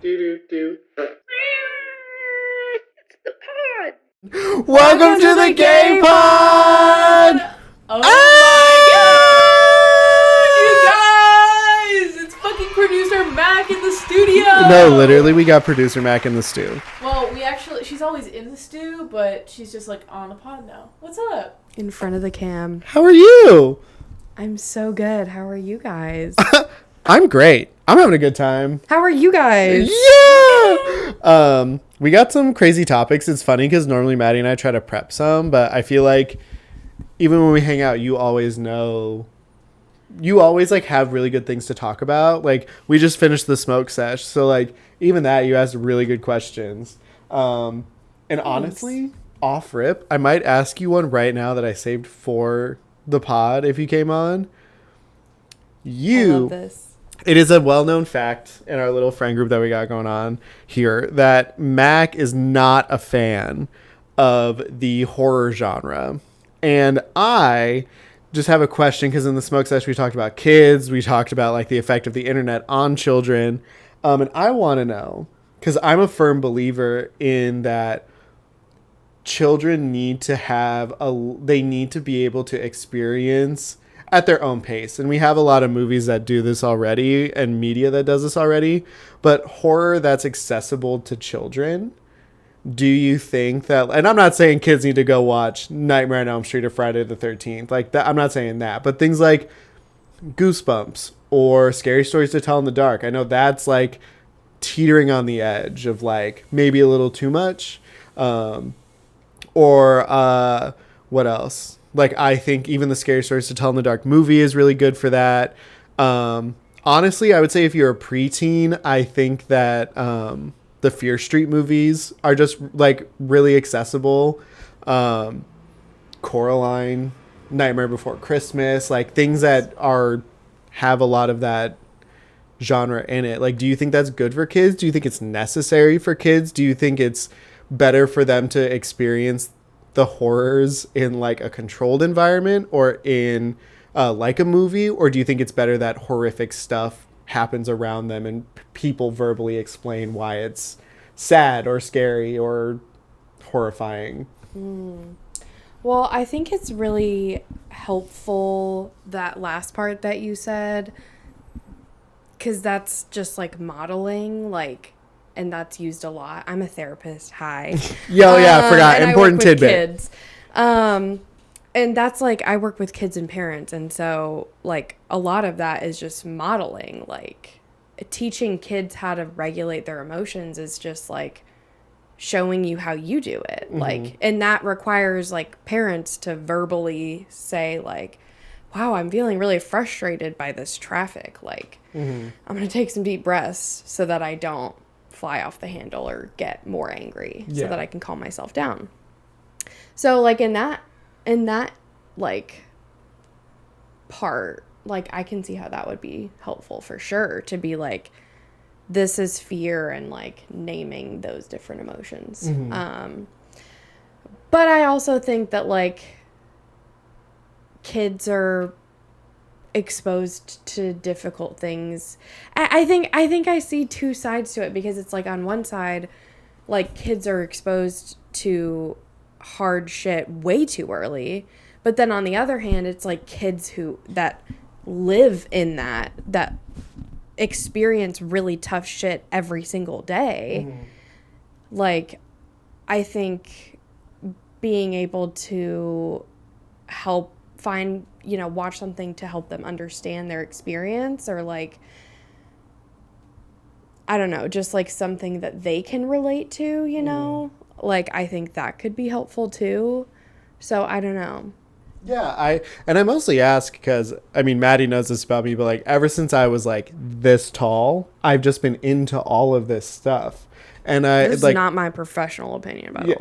Welcome to the Gay Pod! Oh my god, you guys! It's fucking producer Mac in the studio! No, literally, we got producer Mac in the stew. Well, she's always in the stew, but she's just like on the pod now. What's up? In front of the cam. How are you? I'm so good. How are you guys? I'm great. I'm having a good time. How are you guys? Yeah! We got some crazy topics. It's funny because normally Maddie and I try to prep some, but I feel like even when we hang out, you always like have really good things to talk about. Like we just finished the smoke sesh, so like even that you asked really good questions. And honestly, off rip, I might ask you one right now that I saved for the pod if you came on. I love this. It is a well-known fact in our little friend group that we got going on here that Mac is not a fan of the horror genre. And I just have a question because in the smoke session we talked about kids. We talked about like the effect of the internet on children. And I want to know, because I'm a firm believer in that children need to be able to experience at their own pace. And we have a lot of movies that do this already and media that does this already, but horror that's accessible to children. Do you think that, and I'm not saying kids need to go watch Nightmare on Elm Street or Friday the 13th, like that, I'm not saying that, but things like Goosebumps or Scary Stories to Tell in the Dark. I know that's like teetering on the edge of like maybe a little too much. What else? Like, I think even the Scary Stories to Tell in the Dark movie is really good for that. Honestly, I would say if you're a preteen, I think that the Fear Street movies are just, like, really accessible. Coraline, Nightmare Before Christmas, like, things that have a lot of that genre in it. Like, do you think that's good for kids? Do you think it's necessary for kids? Do you think it's better for them to experience the horrors in like a controlled environment or in like a movie? Or do you think it's better that horrific stuff happens around them and people verbally explain why it's sad or scary or horrifying? Well, I think it's really helpful, that last part that you said, because that's just like modeling, like, and that's used a lot. I'm a therapist. Hi. I forgot. Important tidbit. Kids. And that's like, I work with kids and parents. And so like a lot of that is just modeling, like teaching kids how to regulate their emotions is just like showing you how you do it. Mm-hmm. Like, and that requires like parents to verbally say like, wow, I'm feeling really frustrated by this traffic. Like, I'm going to take some deep breaths so that I don't fly off the handle or get more angry so that I can calm myself down. So like in that like part, like I can see how that would be helpful for sure, to be like, this is fear, and like naming those different emotions. But I also think that like kids are exposed to difficult things. I think I see two sides to it, because it's like on one side, like kids are exposed to hard shit way too early, but then on the other hand, it's like kids that live in that experience really tough shit every single day. Like I think being able to help find, watch something to help them understand their experience, or like, I don't know, just like something that they can relate to, like I think that could be helpful too. So I don't know. Yeah, I mostly ask because, I mean, Maddie knows this about me, but like ever since I was like this tall, I've just been into all of this stuff. And this is not my professional opinion, by the way.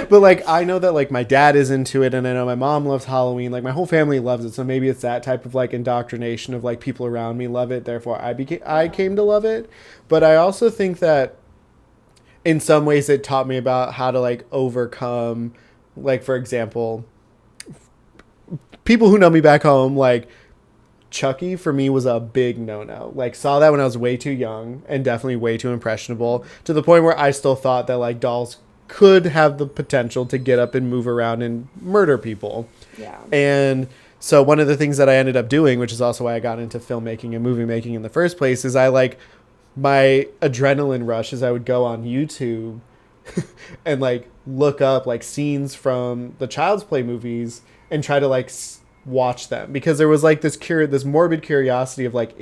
But like I know that like my dad is into it, and I know my mom loves Halloween. Like my whole family loves it, so maybe it's that type of like indoctrination of like people around me love it. Therefore, I came to love it. But I also think that in some ways it taught me about how to like overcome, like for example, people who know me back home, like Chucky for me was a big no-no. Like, saw that when I was way too young and definitely way too impressionable, to the point where I still thought that like dolls could have the potential to get up and move around and murder people. Yeah. And so one of the things that I ended up doing, which is also why I got into filmmaking and movie making in the first place, is I like my adrenaline rush is I would go on YouTube and like look up like scenes from the Child's Play movies and try to like watch them, because there was like this morbid curiosity of like,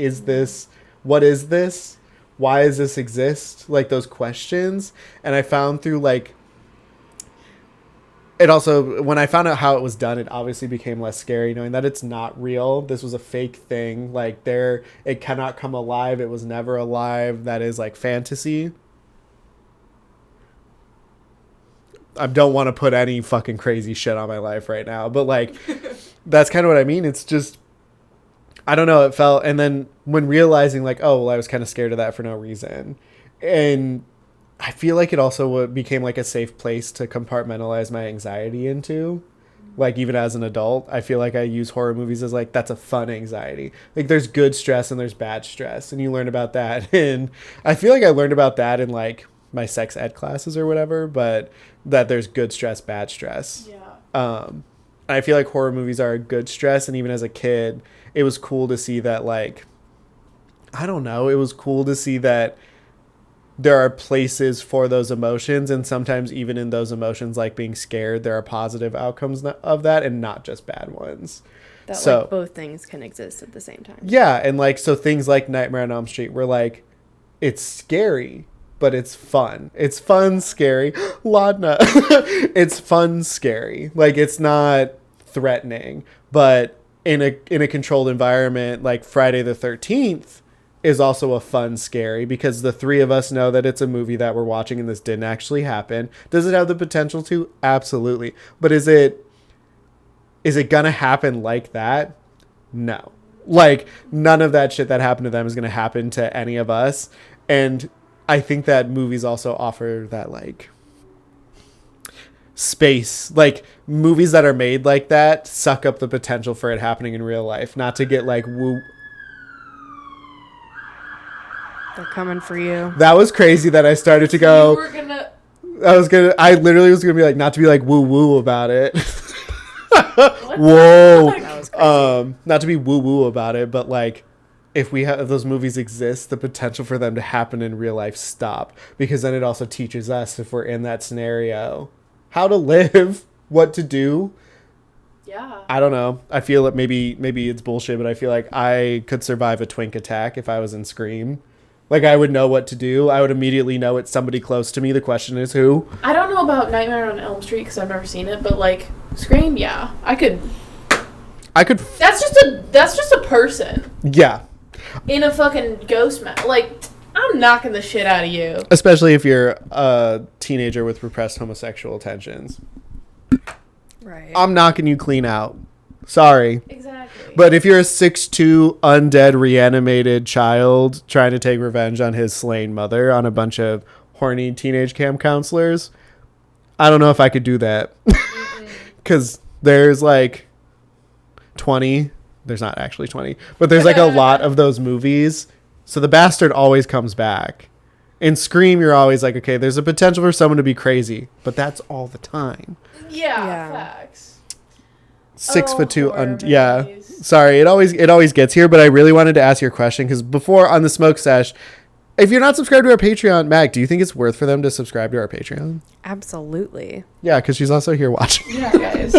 what is this? Why does this exist? Like those questions. And I found through like, it also, when I found out how it was done, it obviously became less scary knowing that it's not real. This was a fake thing. Like it cannot come alive. It was never alive. That is like fantasy. I don't want to put any fucking crazy shit on my life right now, but like, that's kind of what I mean. It's just, I don't know. It felt, and then when realizing like, oh, well, I was kind of scared of that for no reason. And I feel like it also became like a safe place to compartmentalize my anxiety into. Like, even as an adult, I feel like I use horror movies as like, that's a fun anxiety. Like, there's good stress and there's bad stress, and you learn about that. And I feel like I learned about that in like my sex ed classes or whatever, but that there's good stress, bad stress. Yeah. I feel like horror movies are a good stress. And even as a kid, it was cool to see that, like, I don't know, it was cool to see that there are places for those emotions, and sometimes even in those emotions, like being scared, there are positive outcomes of that and not just bad ones. That So, like both things can exist at the same time. yeah, and like, so things like Nightmare on Elm Street were like, it's scary, but it's fun. It's fun, scary. Laudna. It's fun, scary. Like, it's not threatening, but in a controlled environment, like Friday the 13th is also a fun, scary, because the three of us know that it's a movie that we're watching and this didn't actually happen. Does it have the potential to? Absolutely. But is it gonna happen like that? No. Like, none of that shit that happened to them is gonna happen to any of us. And I think that movies also offer that, like, space. Like, movies that are made like that suck up the potential for it happening in real life. Not to get, like, woo. They're coming for you. That was crazy that I started to You go. were gonna. I literally was gonna be like, not to be like woo woo about it. What Whoa. the That was crazy. Not to be woo woo about it, but like, if those movies exist, the potential for them to happen in real life stop, because then it also teaches us, if we're in that scenario, how to live, what to do. Yeah. I don't know. I feel that maybe it's bullshit, but I feel like I could survive a twink attack if I was in Scream. Like, I would know what to do. I would immediately know it's somebody close to me. The question is who. I don't know about Nightmare on Elm Street because I've never seen it, but like Scream, yeah, I could. That's just a person Yeah. in a fucking ghost mask. Like, I'm knocking the shit out of you. Especially if you're a teenager with repressed homosexual tensions. Right. I'm knocking you clean out. Sorry. Exactly. But if you're a 6'2", undead, reanimated child trying to take revenge on his slain mother on a bunch of horny teenage camp counselors, I don't know if I could do that. Because there's like 20. There's not actually 20. But there's like a lot of those movies. So the bastard always comes back. In Scream, you're always like, okay, there's a potential for someone to be crazy. But that's all the time. yeah, facts. 6'2", horror yeah. movies. Sorry, it always gets here, but I really wanted to ask your question because before on the smoke sesh, if you're not subscribed to our Patreon, Mac, do you think it's worth for them to subscribe to our Patreon? Absolutely. Yeah, because she's also here watching. Yeah, guys.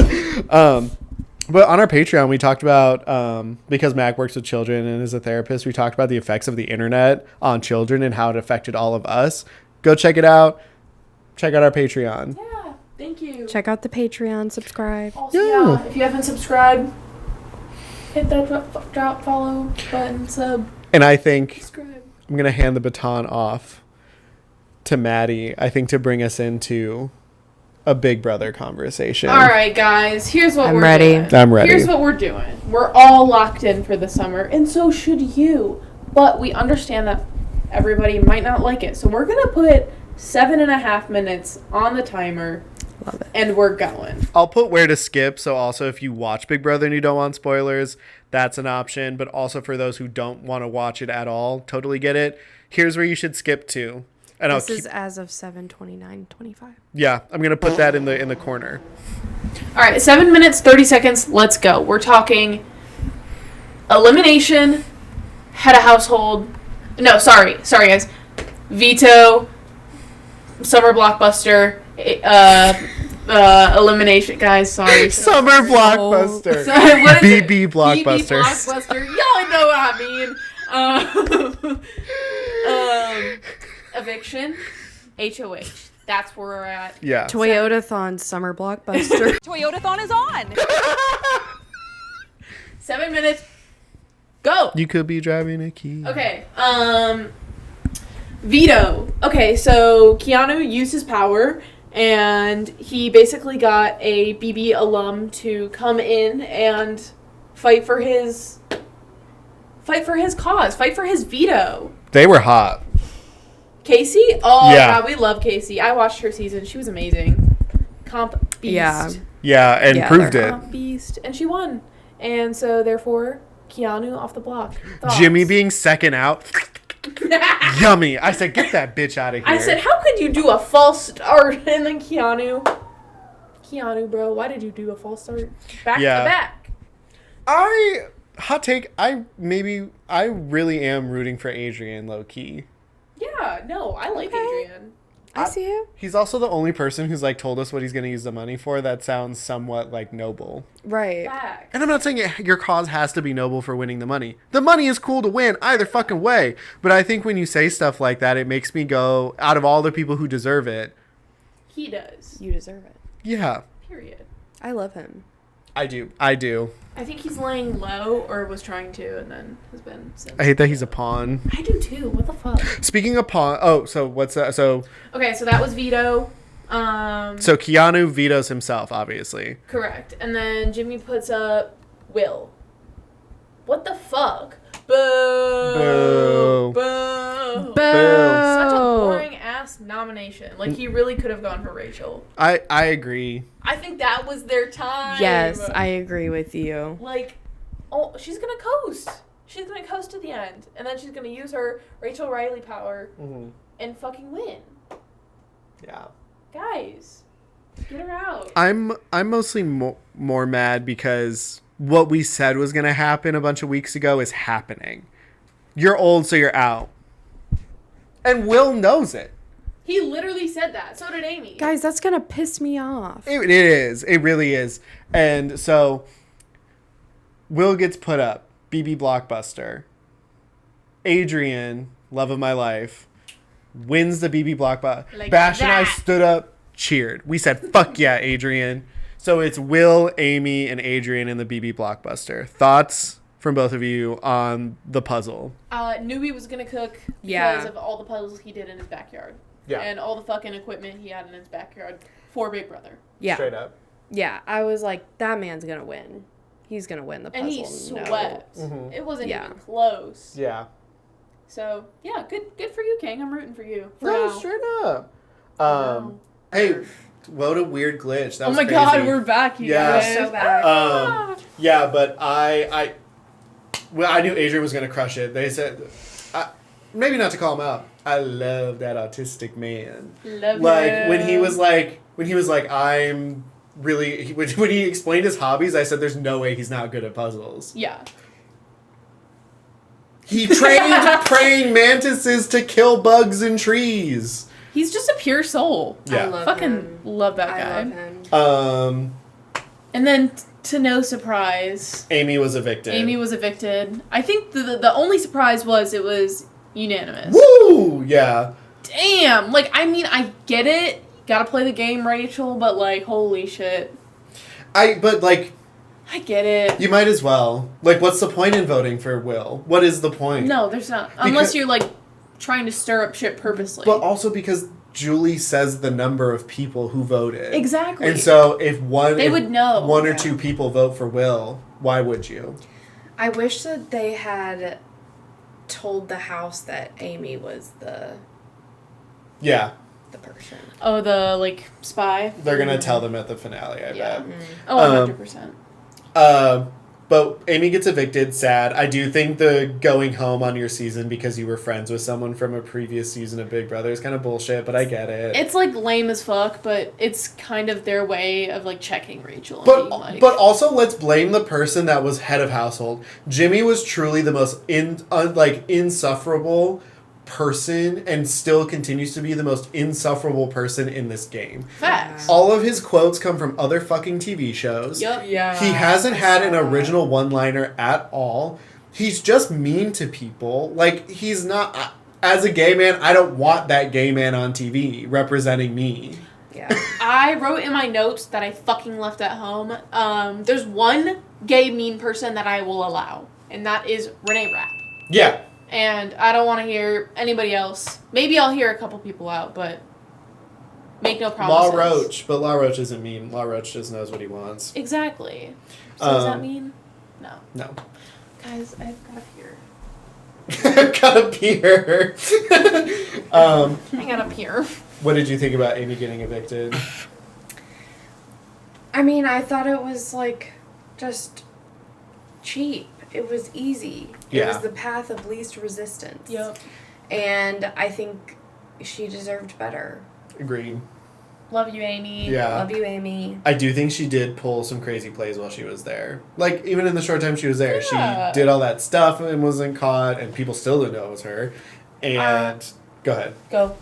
But on our Patreon, we talked about, because Mac works with children and is a therapist, we talked about the effects of the internet on children and how it affected all of us. Go check it out. Check out our Patreon. Yeah, thank you. Check out the Patreon. Subscribe. Also, Yeah. if you haven't subscribed, hit that drop follow button, And I think subscribe. I'm going to hand the baton off to Maddie, I think, to bring us into a Big Brother conversation. All right, guys. Here's what I'm we're ready. doing. I'm ready. Here's what we're doing. We're all locked in for the summer, and so should you. But we understand that everybody might not like it, so we're gonna put 7.5 minutes on the timer Love it. And we're going. I'll put where to skip. So also, if you watch Big Brother and you don't want spoilers, that's an option. But also for those who don't want to watch it at all, totally get it. Here's where you should skip to. And This is as of 7/29/25. Yeah, I'm gonna put that in the corner. All right, 7 minutes, 30 seconds. Let's go. We're talking elimination, head of household. No, sorry, guys. Veto, summer blockbuster, elimination, guys. Sorry. Summer blockbuster. What is BB it? blockbuster. BB blockbuster. Y'all know what I mean. Eviction, HOH. That's where we're at. Yeah. Toyota-thon summer blockbuster. Toyota-thon is on. 7 minutes. Go. You could be driving a Key. Okay. Veto. Okay, so Keanu used his power, and he basically got a BB alum to come in and fight for his cause, fight for his veto. They were hot. Casey? Oh, Yeah. God, we love Casey. I watched her season. She was amazing. Comp beast. Yeah. Yeah, and Yeah, proved they're it. Comp beast. And she won. And so, therefore, Keanu off the block. Thoughts? Jimmy being second out. Yummy. I said, get that bitch out of here. I said, how could you do a false start? And then Keanu, bro, why did you do a false start? Back to back. Hot take, I really am rooting for Adrian low key. Yeah, no, I like Okay. Adrian. I see it. He's also the only person who's like told us what he's going to use the money for. That sounds somewhat like noble. Right. Back. And I'm not saying your cause has to be noble for winning the money. The money is cool to win either fucking way. But I think when you say stuff like that, it makes me go, out of all the people who deserve it. He does. You deserve it. Yeah, Period. I love him. I do. I think he's laying low, or was trying to, and then has been since. I hate that he's a pawn. I do too. What the fuck? Speaking of pawn, so what's that? So Okay, so that was veto. Keanu vetoes himself, obviously. Correct. And then Jimmy puts up Will. What the fuck? Boo. Boo. Boo. Boo. Such a boring ass nomination. Like, he really could have gone for Rachel. I agree. I think that was their time. Yes, I agree with you. Like, oh, she's gonna coast. She's gonna coast to the end, and then she's gonna use her Rachel Riley power and fucking win. Yeah. Guys, get her out. I'm mostly more mad because what we said was going to happen a bunch of weeks ago is happening. You're old, so you're out. And Will knows it. He literally said that. So did Amy. Guys, that's going to piss me off. It is. It really is. And so Will gets put up. BB Blockbuster. Adrian, love of my life, wins the BB Blockbuster. Like Bash and I that. stood up, cheered. We said, fuck yeah, Adrian. So it's Will, Amy, and Adrian in the BB Blockbuster. Thoughts from both of you on the puzzle? Knew he was gonna cook because Yeah. of all the puzzles he did in his backyard. Yeah. And all the fucking equipment he had in his backyard for Big Brother. Yeah. Straight up. Yeah, I was like, that man's going to win. He's going to win the puzzle. And he No. swept. Mhm. It wasn't Yeah. even close. Yeah. So, yeah, good for you, King. I'm rooting for you. For No, now. straight up. Wow. Hey, what a weird glitch. That Oh was my crazy. god, we're back, you Yeah. guys. So back. Yeah, but I knew Adrian was gonna crush it. They said, maybe not to call him out. I love that autistic man. Love Like him. when he was like, I'm really. When he explained his hobbies, I said, "There's no way he's not good at puzzles." Yeah. He trained praying mantises to kill bugs in trees. He's just a pure soul. Yeah. I love Fucking him. love that guy. I love him. And then, to no surprise, Amy was evicted. Amy was evicted. I think the only surprise was it was unanimous. Woo! Yeah. Damn! Like, I mean, I get it. Gotta play the game, Rachel, but, like, holy shit. But like, I get it. you might as well. Like, what's the point in voting for Will? What is the point? No, there's not. Unless you're, like, trying to stir up shit purposely. But also because Julie says the number of people who voted. Exactly. And so if would know. one or two people vote for Will, why would you? I wish that they had told the house that Amy was the... Yeah. the person. Oh, the, like, spy? They're going to tell them at the finale, I Yeah. bet. Oh, 100%. But Amy gets evicted, sad. I do think the going home on your season because you were friends with someone from a previous season of Big Brother is kind of bullshit, but I get it. It's, like, lame as fuck, but it's kind of their way of, like, checking Rachel. And But being like, but also let's blame the person that was head of household. Jimmy was truly the most insufferable person and still continues to be the most insufferable person in this game. facts. All of his quotes come from other fucking TV shows. Yup. Yeah. He hasn't I had saw an that. original one-liner at all. He's just mean to people. Like, he's not... As a gay man, I don't want that gay man on TV representing me. Yeah. I wrote in my notes that I fucking left at home. There's one gay mean person that I will allow, and that is Renee Rapp. Yeah. And I don't want to hear anybody else. Maybe I'll hear a couple people out, but make no promises. Law Roach. But Law Roach isn't mean. Law Roach just knows what he wants. Exactly. So does that mean? No. No. Guys, I've got to peer. Gotta peer. I got to peer. What did you think about Amy getting evicted? I mean, I thought it was, like, just cheap. It was easy. Yeah. It was the path of least resistance. Yep. And I think she deserved better. Agreed. Love you, Amy. Yeah. Love you, Amy. I do think she did pull some crazy plays while she was there. Like, even in the short time she was there, Yeah. she did all that stuff and wasn't caught, and people still didn't know it was her. And, go ahead. Go.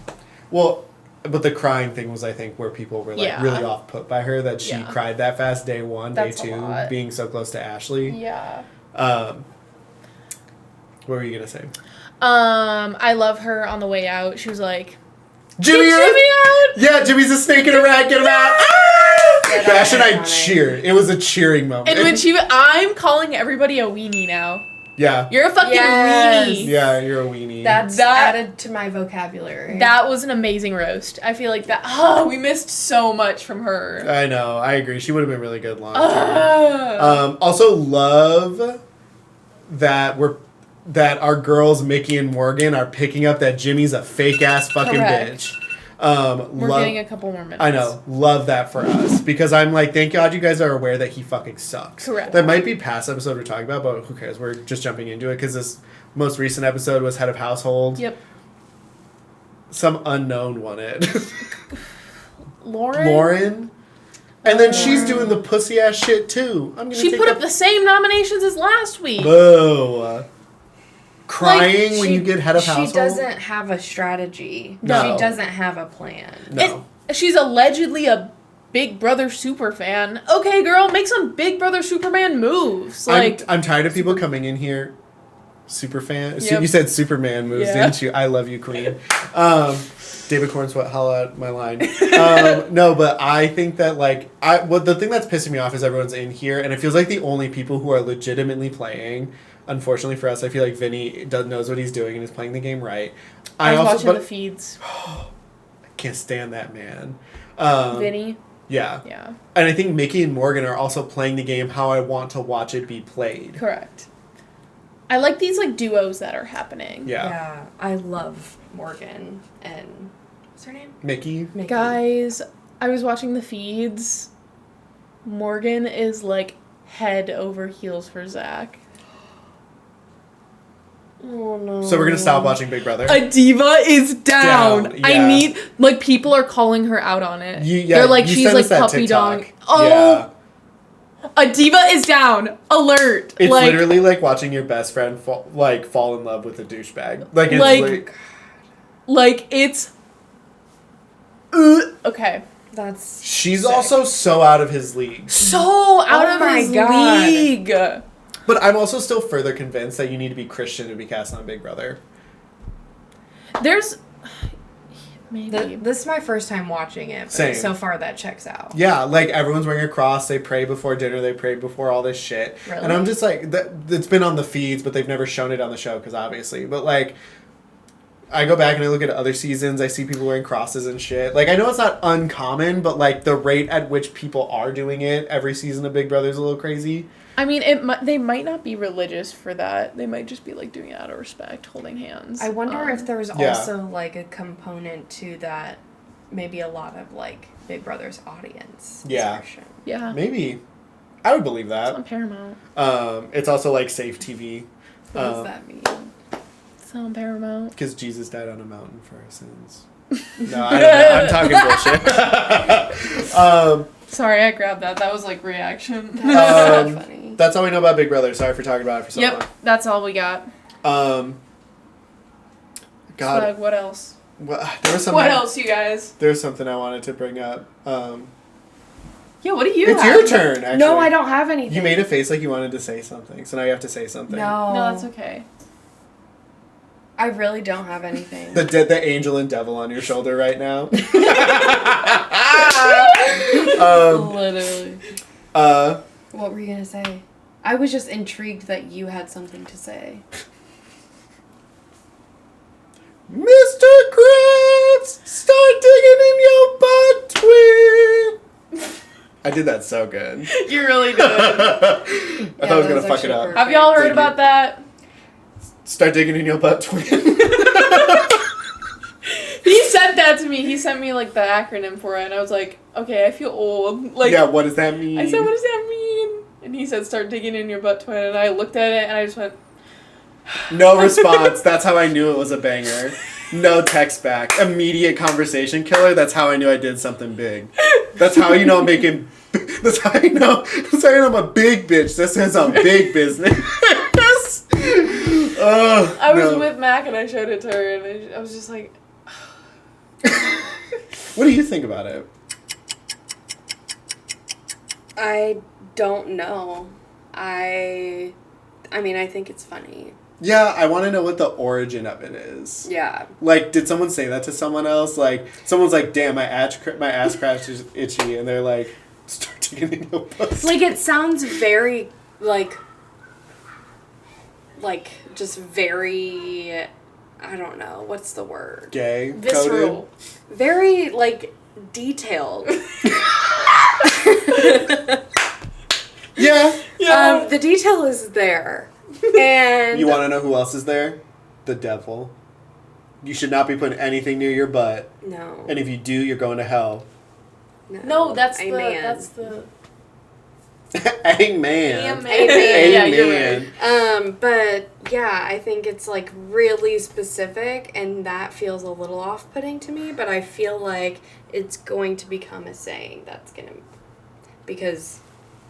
Well, but the crying thing was, I think, where people were, like, Yeah. really off-put by her, that she Yeah. cried that fast day one, That's a day two, lot. being so close to Ashley. Yeah. What were you going to say? I love her on the way out. She was like, Jimmy! "Get Jimmy out!" Yeah, Jimmy's a snake in a rat, get him out! Ah! Yeah, that Bash was and I iconic. cheered. It was a cheering moment. And when I'm calling everybody a weenie now. Yeah. You're a fucking Yes. weenie. Yeah, you're a weenie. That's That- added to my vocabulary. That was an amazing roast. I feel like that. We missed so much from her. I know, I agree. She would have been really good long term. Ugh. Also love that our girls Mickey and Morgan are picking up that Jimmy's a fake ass fucking Correct. bitch. We're getting a couple more minutes. I know. Love that for us. Because I'm like, thank God you guys are aware that he fucking sucks. Correct. That might be past episode we're talking about, but who cares? We're just jumping into it because this most recent episode was head of household. Yep. Some unknown won it. Lauren? Lauren. And then she's doing the pussy ass shit too. I'm gonna She take put that- up the same nominations as last week. Boo. Crying when She- you get head of household? She doesn't have a strategy. No. She doesn't have a plan. No. She's allegedly a Big Brother super fan. Okay, girl, make some Big Brother Superman moves. Like, I'm tired of people coming in here. Super fan. Yep. You said Superman moves, Yeah. didn't you? I love you, Queen. David Cornsweat, holla out my line. No, but I think that the thing that's pissing me off is everyone's in here, and it feels like the only people who are legitimately playing. Unfortunately for us, I feel like Vinny knows what he's doing and is playing the game right. I was watching the but feeds. I can't stand that man. Vinny. Yeah. Yeah. And I think Mickey and Morgan are also playing the game how I want to watch it be played. Correct. I like these duos that are happening. Yeah. I love Morgan and what's her name? Mickey. Guys, I was watching the feeds. Morgan is head over heels for Zach. Oh no. So we're gonna stop watching Big Brother. A diva is down. Down, I yeah. need people are calling her out on it. Yeah, They're like you she's sent like us that puppy TikTok. dog. Oh, Yeah. a diva is down. Alert. It's literally like watching your best friend fall in love with a douchebag. It's okay. That's she's sick. also so out of his league. So out of my his God. league. But I'm also still further convinced that you need to be Christian to be cast on Big Brother. There's maybe This is my first time watching it, but Same. so far that checks out. Yeah, everyone's wearing a cross. They pray before dinner. They pray before all this shit. Really? And I'm just it's been on the feeds, but they've never shown it on the show because obviously. But I go back and I look at other seasons. I see people wearing crosses and shit. I know it's not uncommon, but the rate at which people are doing it every season of Big Brother is a little crazy. I mean, they might not be religious for that. They might just be doing it out of respect, holding hands. I wonder if there's Yeah. also a component to that maybe a lot of like Big Brother's audience. Yeah. Yeah. Maybe. I would believe It's on that. Paramount. It's also like safe TV. What does that mean? It's on Paramount. Because Jesus died on a mountain for our sins. No, I don't know. I'm talking bullshit. Sorry, I grabbed that. That was like reaction. That's not funny. That's all we know about Big Brother. Sorry for talking about it for so Yep, that's all we got. long. God. Slug, what else? Well, there was something. What else, you guys? There's something I wanted to bring up. Yeah, what do you It's have? your turn, actually. No, I don't have anything. You made a face like you wanted to say something, so now you have to say something. No. No, that's okay. I really don't have anything. The angel and devil on your shoulder right now. Literally. What were you going to say? I was just intrigued that you had something to say. Mr. Krabs, start digging in your butt, twin. I did that so good. You really did. I thought I was going to fuck it up. perfect. Have y'all heard Thank about you. that? Start digging in your butt, twin. He sent that to me. He sent me like the acronym for it, and I was like, okay, I feel old. Like, yeah, what does that mean? I said, what does that mean? And he said, start digging in your butt, twin. And I looked at it, and I just went, No response. That's how I knew it was a banger. No text back. Immediate conversation killer. That's how I knew I did something big. That's how you know I'm making. That's how you know. That's how you know I'm a big bitch. This is a big business. I was with Mac, and I showed it to her, and I was just like, What do you think about it? I don't know. I mean, I think it's funny. Yeah, I want to know what the origin of it is. Yeah. Like, did someone say that to someone else? Like, someone's like, "Damn, my ass crack is itchy," and they're like, "Start digging in your pussy." Like, it sounds very, like, just very, I don't know, what's the word? Gay, visceral. coded. Very, like, detailed. Yeah. The detail is there. And You want to know who else is there? The devil. You should not be putting anything near your butt, no. and if you do, you're going to hell. no, that's Amen. the. Amen. Amen. Amen. Yeah, you're right. But yeah, I think it's like really specific, and that feels a little off-putting to me. But I feel like it's going to become a saying that's gonna, because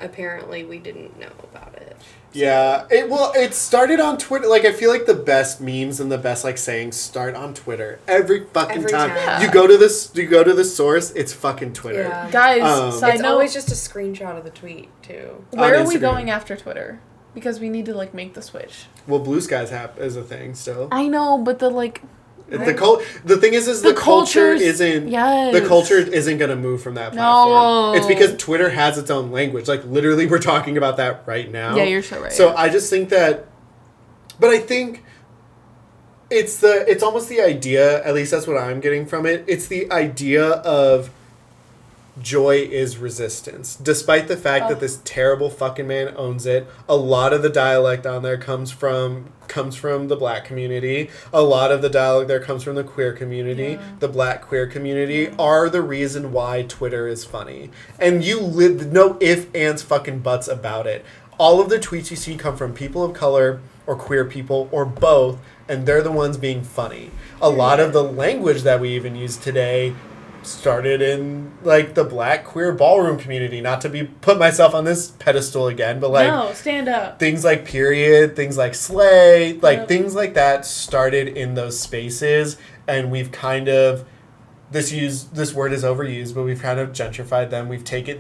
apparently we didn't know about it. Yeah, it started on Twitter. Like, I feel like the best memes and the best like sayings start on Twitter every fucking Every time. time. You go to the source, it's fucking Twitter. Yeah. Guys, side It's note, always just a screenshot of the tweet too. where on are we Instagram. going after Twitter? Because we need to, like, make the switch. Well, Blue Skies is a thing still. I know, but the, like... The thing is the culture culture's- isn't yes. the culture isn't gonna move from that platform. No. It's because Twitter has its own language. Like, literally, we're talking about that right now. Yeah, you're so right. So I just think that, but I think it's almost the idea. At least that's what I'm getting from it. It's the idea of joy is resistance. Despite the fact that this terrible fucking man owns it, a lot of the dialect on there comes from the black community. A lot of the dialect there comes from the queer community. Yeah. The black queer community are the reason why Twitter is funny. And you live no ifs, ands, fucking buts about it. All of the tweets you see come from people of color or queer people or both, and they're the ones being funny. A lot of the language that we even use today started in like the black queer ballroom community. Not to put myself on this pedestal again, but like no, stand up. things like period, things like slay, like Yep. things like that started in those spaces, and we've kind of this word is overused, but we've kind of gentrified them.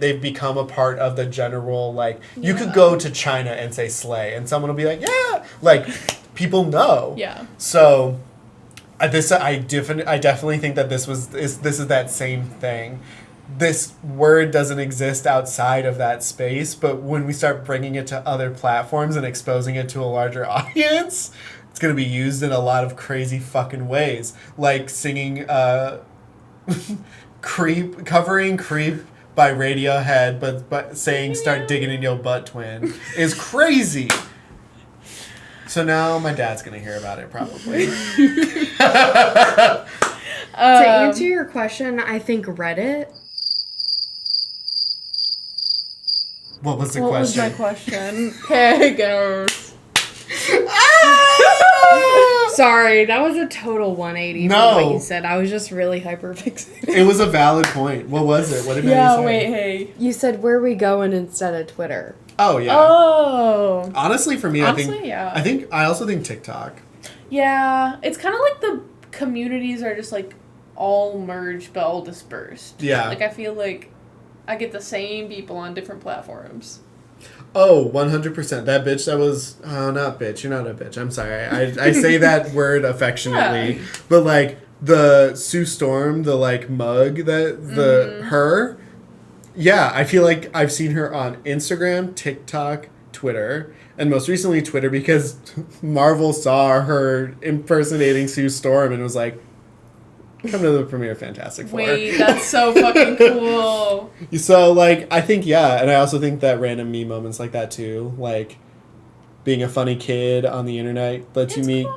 They've become a part of the general, like, you could go to China and say slay and someone will be like, yeah, like people know. Yeah. So I definitely think that this is that same thing. This word doesn't exist outside of that space, but when we start bringing it to other platforms and exposing it to a larger audience, it's going to be used in a lot of crazy fucking ways. Like singing covering Creep by Radiohead, but saying start digging in your butt, twin, is crazy. So now my dad's going to hear about it, probably. To answer your question, I think Reddit. What was the What was question? my question? Hey, girls. Sorry, that was a total 180 No. from what you said. I was just really hyperfixated. It was a valid point. What was it? What did Maddie say? Wait, hey. You said where are we going instead of Twitter. Oh yeah. Oh. Honestly, for me, Honestly, I also think TikTok. Yeah, it's kind of like the communities are just like all merged but all dispersed. Yeah. Like I feel like I get the same people on different platforms. Oh, 100%. That bitch that was... Oh, not bitch. You're not a bitch. I'm sorry. I say that word affectionately. Yeah. But, like, the Sue Storm, the, like, mug, her... Yeah, I feel like I've seen her on Instagram, TikTok, Twitter, and most recently Twitter because Marvel saw her impersonating Sue Storm and was like, come to the premiere of Fantastic Four. Wait, that's so fucking cool. So, like, I think, yeah, and I also think that random meme moments like that, too, like, being a funny kid on the internet lets you meet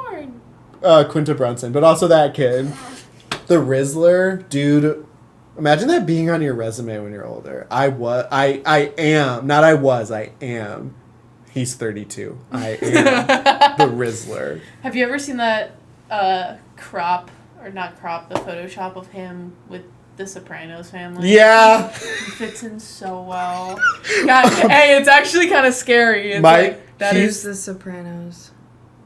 Quinta Brunson, but also that kid. The Rizzler, dude, imagine that being on your resume when you're older. I am. He's 32. I am the Rizzler. Have you ever seen that crop, or not crop, the Photoshop of him with the Sopranos family? Yeah. He fits in so well. God, hey, it's actually kind of scary. It's like, that Who's is... The Sopranos?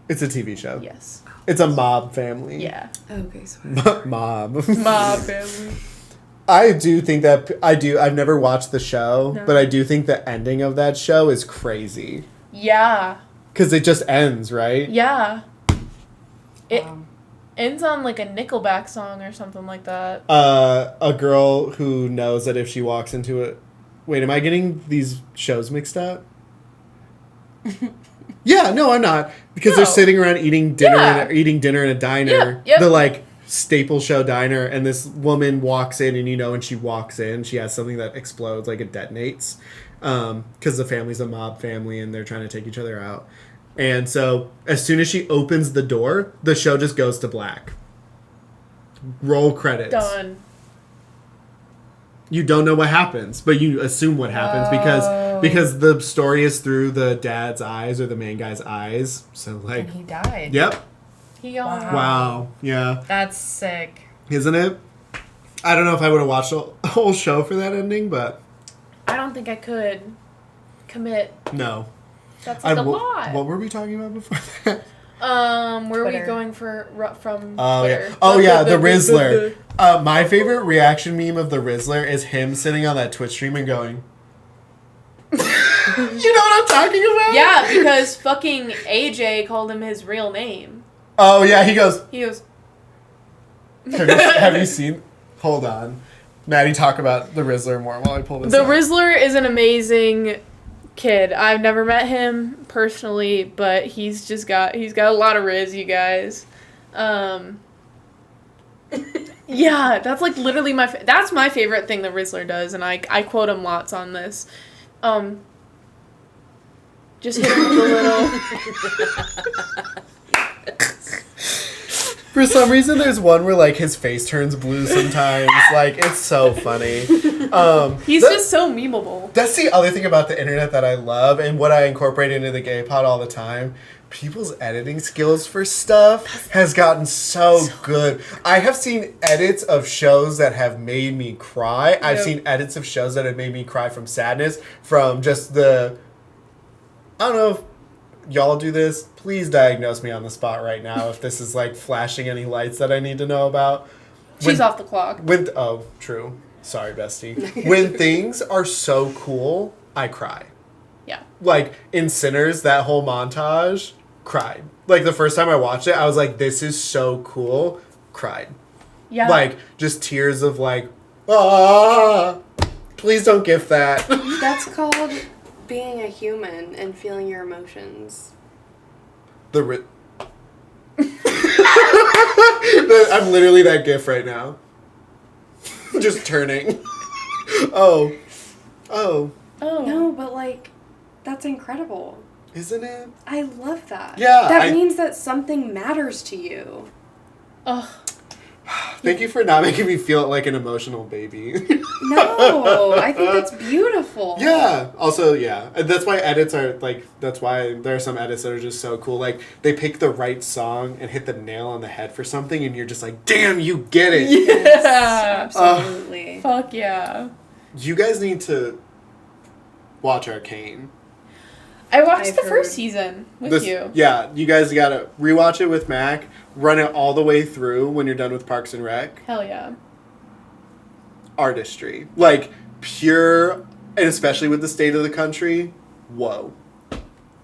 It's a TV show. Yes. It's a mob family. Yeah. Okay, sorry. Mob. Mob family. I do think that I've never watched the show, No. but I do think the ending of that show is crazy. Yeah. Because it just ends, right? Yeah. It ends on like a Nickelback song or something like that. A girl who knows that if she walks into it... Wait, am I getting these shows mixed up? Yeah, no, I'm not. Because they're No. sitting around eating dinner Yeah. eating dinner in a diner. Yep. The, like, staple show diner, and this woman walks in, and when she walks in, she has something that explodes, like it detonates. Because the family's a mob family, and they're trying to take each other out. And so, as soon as she opens the door, the show just goes to black. Roll credits. Done. You don't know what happens, but you assume what happens because the story is through the dad's eyes or the main guy's eyes. So, like... And he died. Yep. He gone. Wow. Yeah. That's sick. Isn't it? I don't know if I would have watched the whole show for that ending, but... I don't think I could commit. No. That's like a lot. What were we talking about before that? Where are we Twitter. going from Oh, Twitter? yeah. Oh, yeah, the Rizzler. My favorite reaction meme of the Rizzler is him sitting on that Twitch stream and going... You know what I'm talking about? Yeah, because fucking AJ called him his real name. Oh, yeah, he goes... He goes, Have you seen... Hold on. Maddie, talk about the Rizzler more while I pull this the up. Rizzler is an amazing kid. I've never met him personally, but he's got a lot of Riz, you guys. Yeah, that's like literally that's my favorite thing the Rizzler does, and I quote him lots on this. Just hit him with a little... For some reason, there's one where, like, his face turns blue sometimes. Like, it's so funny. He's just so memeable. That's the other thing about the internet that I love and what I incorporate into the gay pod all the time. People's editing skills for stuff has gotten so good. I have seen edits of shows that have made me cry. I've seen edits of shows that have made me cry from sadness, from just the... I don't know if y'all do this. Please diagnose me on the spot right now if this is, like, flashing any lights that I need to know about. She's off the clock. Oh, true. Sorry, bestie. When things are so cool, I cry. Yeah. Like, in Sinners, that whole montage, cried. Like, the first time I watched it, I was like, this is so cool. Cried. Yeah. Like, just tears of, like, ah, please don't gift that. That's called being a human and feeling your emotions. I'm literally that gif right now. Just turning. Oh. No, but like, that's incredible. Isn't it? I love that. Yeah, That means that something matters to you. Ugh. Thank you for not making me feel like an emotional baby. No, I think that's beautiful. Yeah. Also, yeah. And that's why edits are, like, that's why there are some edits that are just so cool. Like, they pick the right song and hit the nail on the head for something, and you're just like, damn, you get it. Yeah. Absolutely. Fuck yeah. You guys need to watch Arcane. I watched I've the heard. first season with you. Yeah, you guys gotta rewatch it with Mac, run it all the way through when you're done with Parks and Rec. Hell yeah. Artistry. Like, pure, and especially with the state of the country, whoa.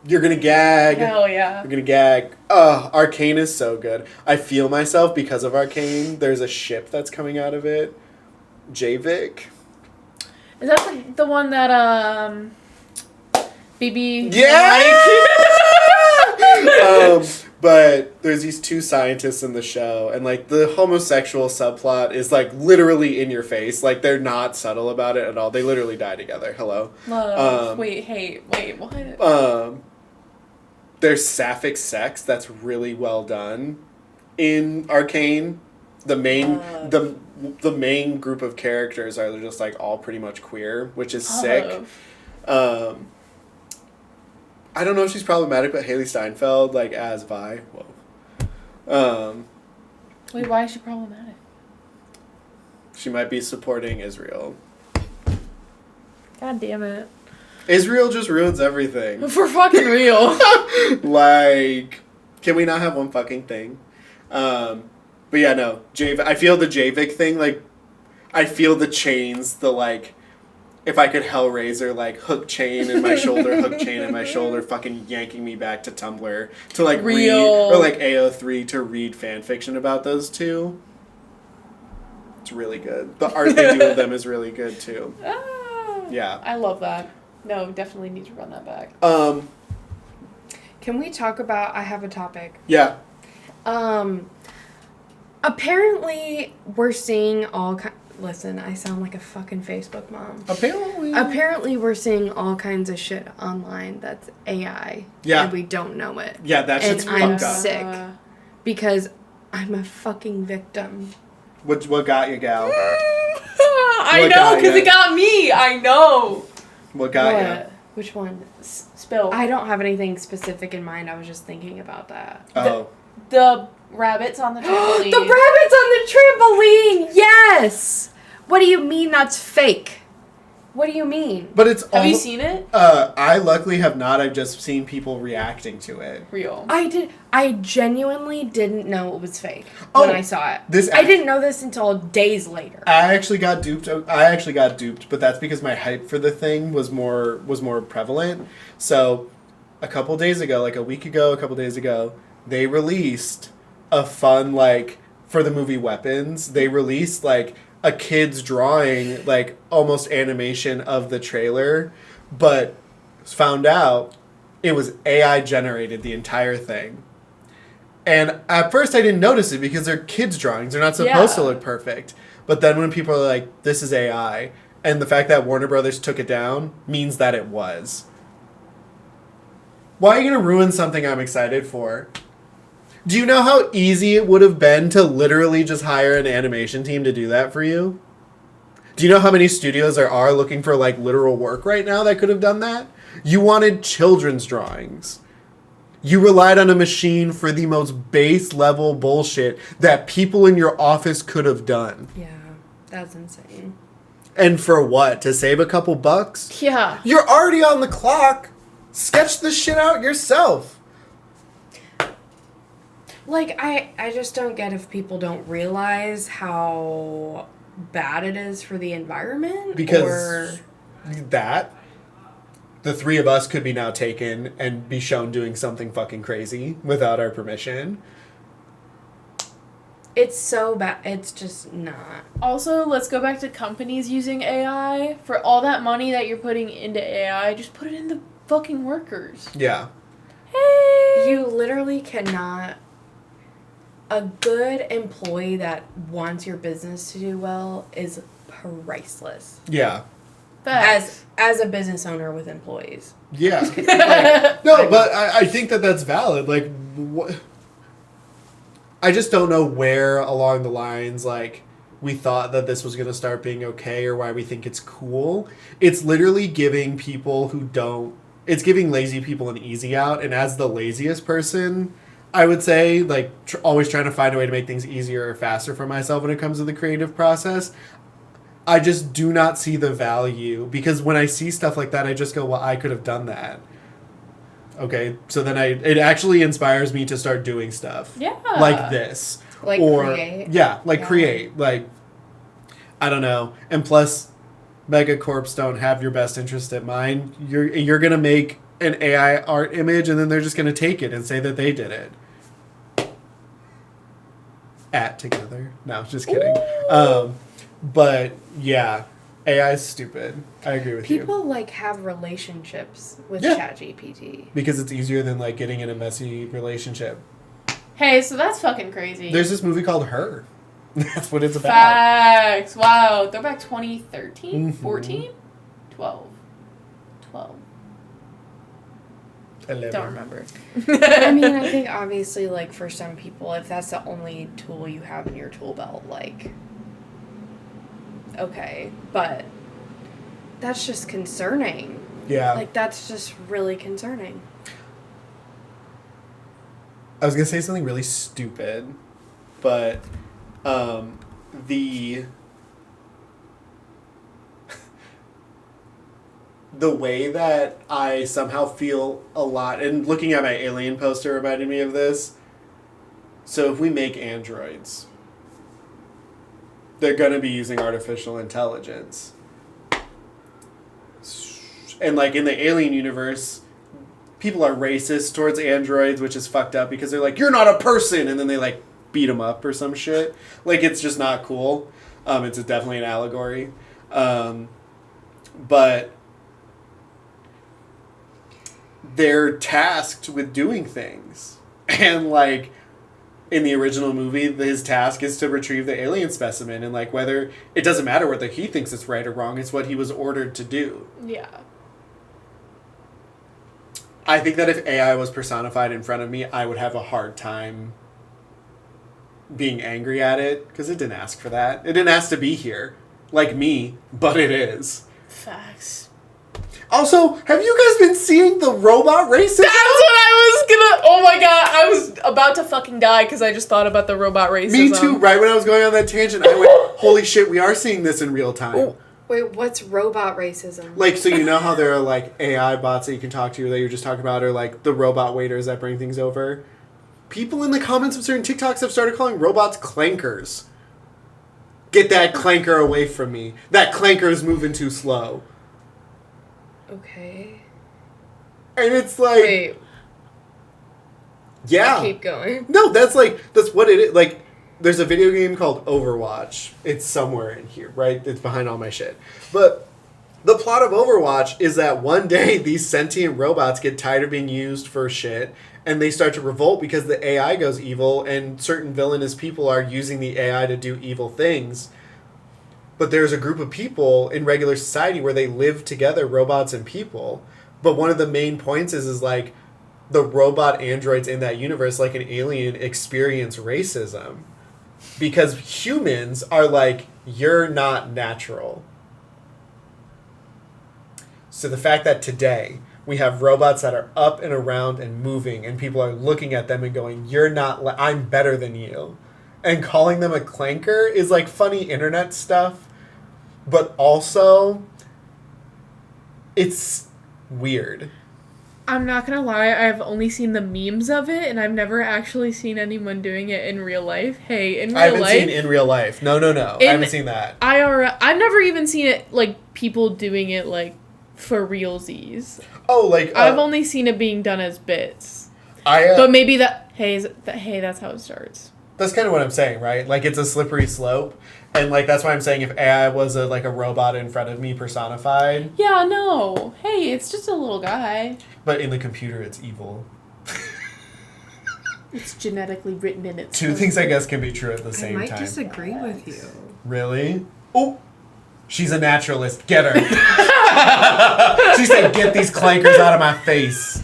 You're gonna gag. Hell yeah. You're gonna gag. Arcane is so good. I feel myself because of Arcane. There's a ship that's coming out of it. J.A.Y. Is that the one that, BB... Yeah! But there's these two scientists in the show, and, like, the homosexual subplot is, like, literally in your face. Like, they're not subtle about it at all. They literally die together. Hello? Love. Wait, what? There's sapphic sex that's really well done in Arcane. The main group of characters are just, like, all pretty much queer, which is sick. I don't know if she's problematic, but Haley Steinfeld, like, as Vi. Whoa. Wait, why is she problematic? She might be supporting Israel. God damn it. Israel just ruins everything. For fucking real. Like, can we not have one fucking thing? But yeah, no. I feel the J.A.Y. thing, like, I feel the chains, the, like, if I could Hellraiser, like, hook chain in my shoulder, fucking yanking me back to Tumblr to, like, read, or, like, AO3 to read fan fiction about those two. It's really good. The art they do of them is really good, too. Yeah. I love that. No, definitely need to run that back. Can we talk about, I have a topic. Yeah. Apparently, we're seeing all listen, I sound like a fucking Facebook mom. Apparently, we're seeing all kinds of shit online that's AI. Yeah. And we don't know it. Yeah, that shit's and I'm fucked up. sick. Because I'm a fucking victim. What got you, gal? I know, because it got me. I know. What got you? Which one? Spill. I don't have anything specific in mind. I was just thinking about that. Oh. The rabbits on the trampoline. The rabbits on the trampoline! Yes! What do you mean that's fake? What do you mean? But it's Have you seen it? I luckily have not. I've just seen people reacting to it. Real. I genuinely didn't know it was fake when I saw it. I didn't know this until days later. I actually got duped. But that's because my hype for the thing was more prevalent. So, a couple days ago, like a week ago, a couple days ago, they released a fun, like, for the movie Weapons, they released, like, a kid's drawing, like, almost animation of the trailer, but found out it was AI generated, the entire thing. And at first I didn't notice it because they're kids' drawings. They're not supposed to look perfect. But then when people are like, this is AI, and the fact that Warner Brothers took it down means that it was. Why are you going to ruin something I'm excited for? Do you know how easy it would have been to literally just hire an animation team to do that for you? Do you know how many studios there are looking for, like, literal work right now that could have done that? You wanted children's drawings. You relied on a machine for the most base level bullshit that people in your office could have done. Yeah, that's insane. And for what? To save a couple bucks? Yeah. You're already on the clock. Sketch this shit out yourself. Like, I just don't get if people don't realize how bad it is for the environment. Because the three of us could be now taken and be shown doing something fucking crazy without our permission. It's so bad. It's just not. Also, let's go back to companies using AI. For all that money that you're putting into AI, just put it in the fucking workers. Yeah. Hey! You literally cannot... A good employee that wants your business to do well is priceless. Yeah. Facts. As a business owner with employees. Yeah. Like, no, but I think that that's valid. Like, what... I just don't know where along the lines, like, we thought that this was going to start being okay or why we think it's cool. It's literally giving people who don't... It's giving lazy people an easy out. And as the laziest person, I would say, like, always trying to find a way to make things easier or faster for myself when it comes to the creative process, I just do not see the value. Because when I see stuff like that, I just go, well, I could have done that. Okay, so then it actually inspires me to start doing stuff. Yeah. Like this. Like or, create. Yeah, like create. Like, I don't know. And plus, megacorps don't have your best interest at mind. You're going to make an AI art image and then they're just going to take it and say that they did it. Together. No, just kidding. But, yeah. AI is stupid. I agree with you. People like have relationships with Yeah. ChatGPT. Because it's easier than like getting in a messy relationship. Hey, so that's fucking crazy. There's this movie called Her. That's what it's about. Facts. Wow. Throwback 2013? 14? 12. 11. Don't remember. I mean, I think obviously, like, for some people, if that's the only tool you have in your tool belt, like, okay. But that's just concerning. Yeah. Like, that's just really concerning. I was going to say something really stupid, but the way that I somehow feel a lot, and looking at my Alien poster reminded me of this. So if we make androids, they're going to be using artificial intelligence. And like in the Alien universe, people are racist towards androids, which is fucked up because they're like, you're not a person, and then they like beat them up or some shit. Like, it's just not cool. It's definitely an allegory. But they're tasked with doing things. And like in the original movie, his task is to retrieve the alien specimen, and like whether it doesn't matter whether he thinks it's right or wrong, it's what he was ordered to do. Yeah. I think that if AI was personified in front of me, I would have a hard time being angry at it, because it didn't ask for that. It didn't ask to be here, like me, but it is. Facts. Also, have you guys been seeing the robot racism? That's what I was gonna... Oh my god, I was about to fucking die because I just thought about the robot racism. Me too, right when I was going on that tangent, I went, holy shit, we are seeing this in real time. Oh, wait, what's robot racism? Like, so you know how there are, like, AI bots that you can talk to that you were just talking about, or, like, the robot waiters that bring things over? People in the comments of certain TikToks have started calling robots clankers. Get that clanker away from me. That clanker is moving too slow. Okay. And it's like... Wait. Yeah. Keep going. No, that's what it is. Like, there's a video game called Overwatch. It's somewhere in here, right? It's behind all my shit. But the plot of Overwatch is that one day these sentient robots get tired of being used for shit, and they start to revolt because the AI goes evil, and certain villainous people are using the AI to do evil things. But there's a group of people in regular society where they live together, robots and people. But one of the main points is like, the robot androids in that universe, like an alien, experience racism. Because humans are like, you're not natural. So the fact that today we have robots that are up and around and moving, and people are looking at them and going, you're not, I'm better than you. And calling them a clanker is like funny internet stuff. But also, it's weird. I'm not gonna lie, I've only seen the memes of it, and I've never actually seen anyone doing it in real life. Hey, in real life... I haven't seen in real life. No. I haven't seen that. I've never even seen it, like, people doing it, like, for realsies. Oh, like... I've only seen it being done as bits. But maybe that's how it starts. That's kind of what I'm saying, right? Like, it's a slippery slope. And, like, that's why I'm saying if AI was, a robot in front of me personified... Yeah, no. Hey, it's just a little guy. But in the computer, it's evil. It's genetically written in it. Two things, I guess, can be true at the same time. I might disagree with you. Really? Oh! She's a naturalist. Get her. She said, get these clankers out of my face.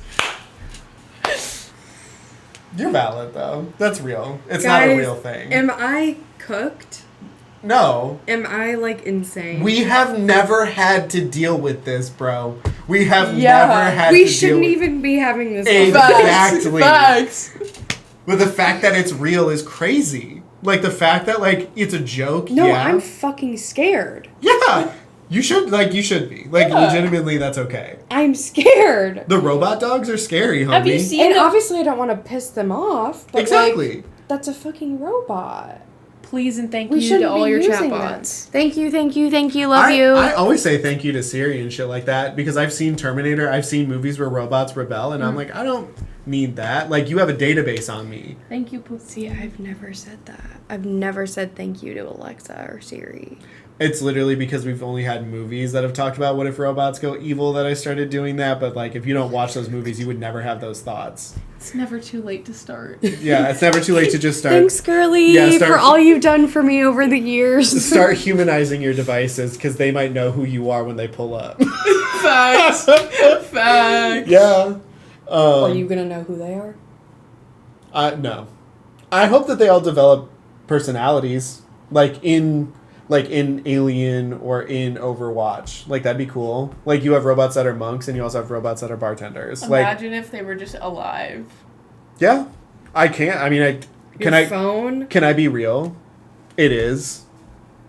You're valid, though. That's real. It's Guys, not a real thing. Am I cooked? No. Am I, like, insane? We have never had to deal with this, bro. We have Yeah. never had We to shouldn't deal even be having this Exactly. Facts. But the fact that it's real is crazy. Like, the fact that, like, it's a joke, No, yeah. I'm fucking scared. Yeah. You should be. Like, Yeah. legitimately, that's okay. I'm scared. The robot dogs are scary, homie. Have you seen And a- obviously I don't want to piss them off, but Exactly. like, that's a fucking robot. Please and thank We you shouldn't to all be your using chatbots. Thank you, love you. I always say thank you to Siri and shit like that because I've seen Terminator, I've seen movies where robots rebel, and I'm like, I don't need that. Like, you have a database on me. Thank you. See, I've never said that. I've never said thank you to Alexa or Siri. It's literally because we've only had movies that have talked about what if robots go evil that I started doing that, but like, if you don't watch those movies, you would never have those thoughts. It's never too late to start. Yeah, it's never too late to just start. Thanks, girly, Yeah, start- for all you've done for me over the years. Start humanizing your devices because they might know who you are when they pull up. Facts. Facts. Yeah. Are you gonna know who they are? No. I hope that they all develop personalities, like in Alien or in Overwatch. Like, that'd be cool. Like, you have robots that are monks, and you also have robots that are bartenders. Imagine if they were just alive. Yeah, I can't. I mean, Phone? Can I be real? It is.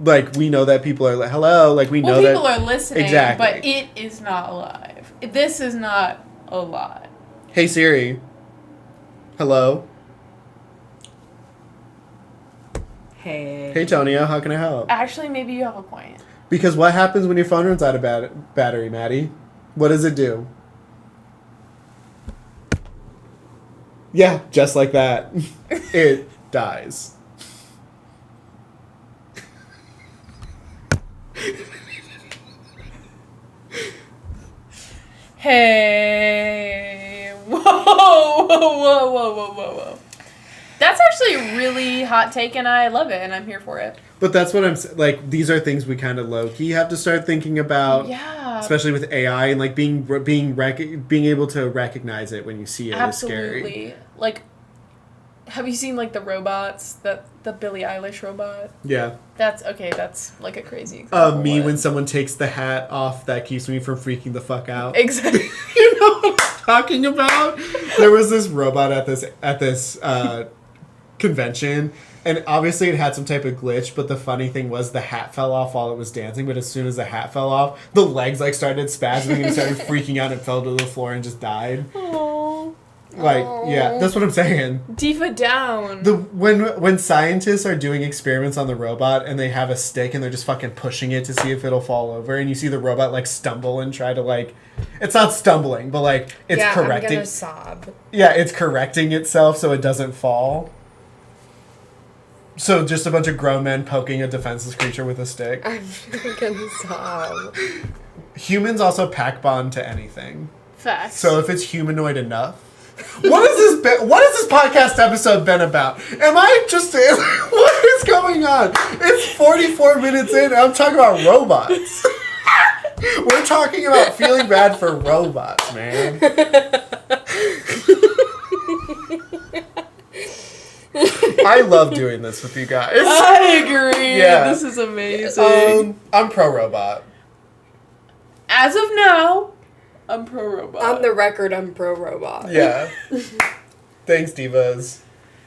Like, we know that people are like, hello. Like, we know Well, that people are listening, Exactly. but it is not alive. This is not alive. Hey Siri. Hello. Hey. Hey Tonya. How can I help? Actually, maybe you have a point. Because what happens when your phone runs out of battery, Maddie? What does it do? Yeah, just like that. It dies. Hey. Whoa. That's actually a really hot take, and I love it, and I'm here for it. But that's what like. These are things we kind of low key have to start thinking about. Yeah. Especially with AI and like being able to recognize it when you see it is scary. Absolutely. Like, have you seen like the robots, the Billie Eilish robot? Yeah. That's like a crazy example. Me of when it. someone takes the hat off, that keeps me from freaking the fuck out. Exactly. You know what I'm talking about? There was this robot at this convention, and obviously it had some type of glitch, but the funny thing was the hat fell off while it was dancing, but as soon as the hat fell off, the legs like started spasming and started freaking out and fell to the floor and just died. Aww. Like, yeah, that's what I'm saying. Diva down. When scientists are doing experiments on the robot and they have a stick and they're just fucking pushing it to see if it'll fall over, and you see the robot like stumble and try to like, it's not stumbling, but like it's correcting. I'm gonna sob. Yeah, it's correcting itself so it doesn't fall. So just a bunch of grown men poking a defenseless creature with a stick. I'm gonna sob. Humans also pack bond to anything. Facts. So if it's humanoid enough. What has this podcast episode been about? Am I just what is going on? It's 44 minutes in and I'm talking about robots. We're talking about feeling bad for robots, man. I love doing this with you guys. I agree. Yeah. This is amazing. I'm pro robot. As of now, I'm pro robot. On the record, I'm pro robot. Yeah. Thanks, divas.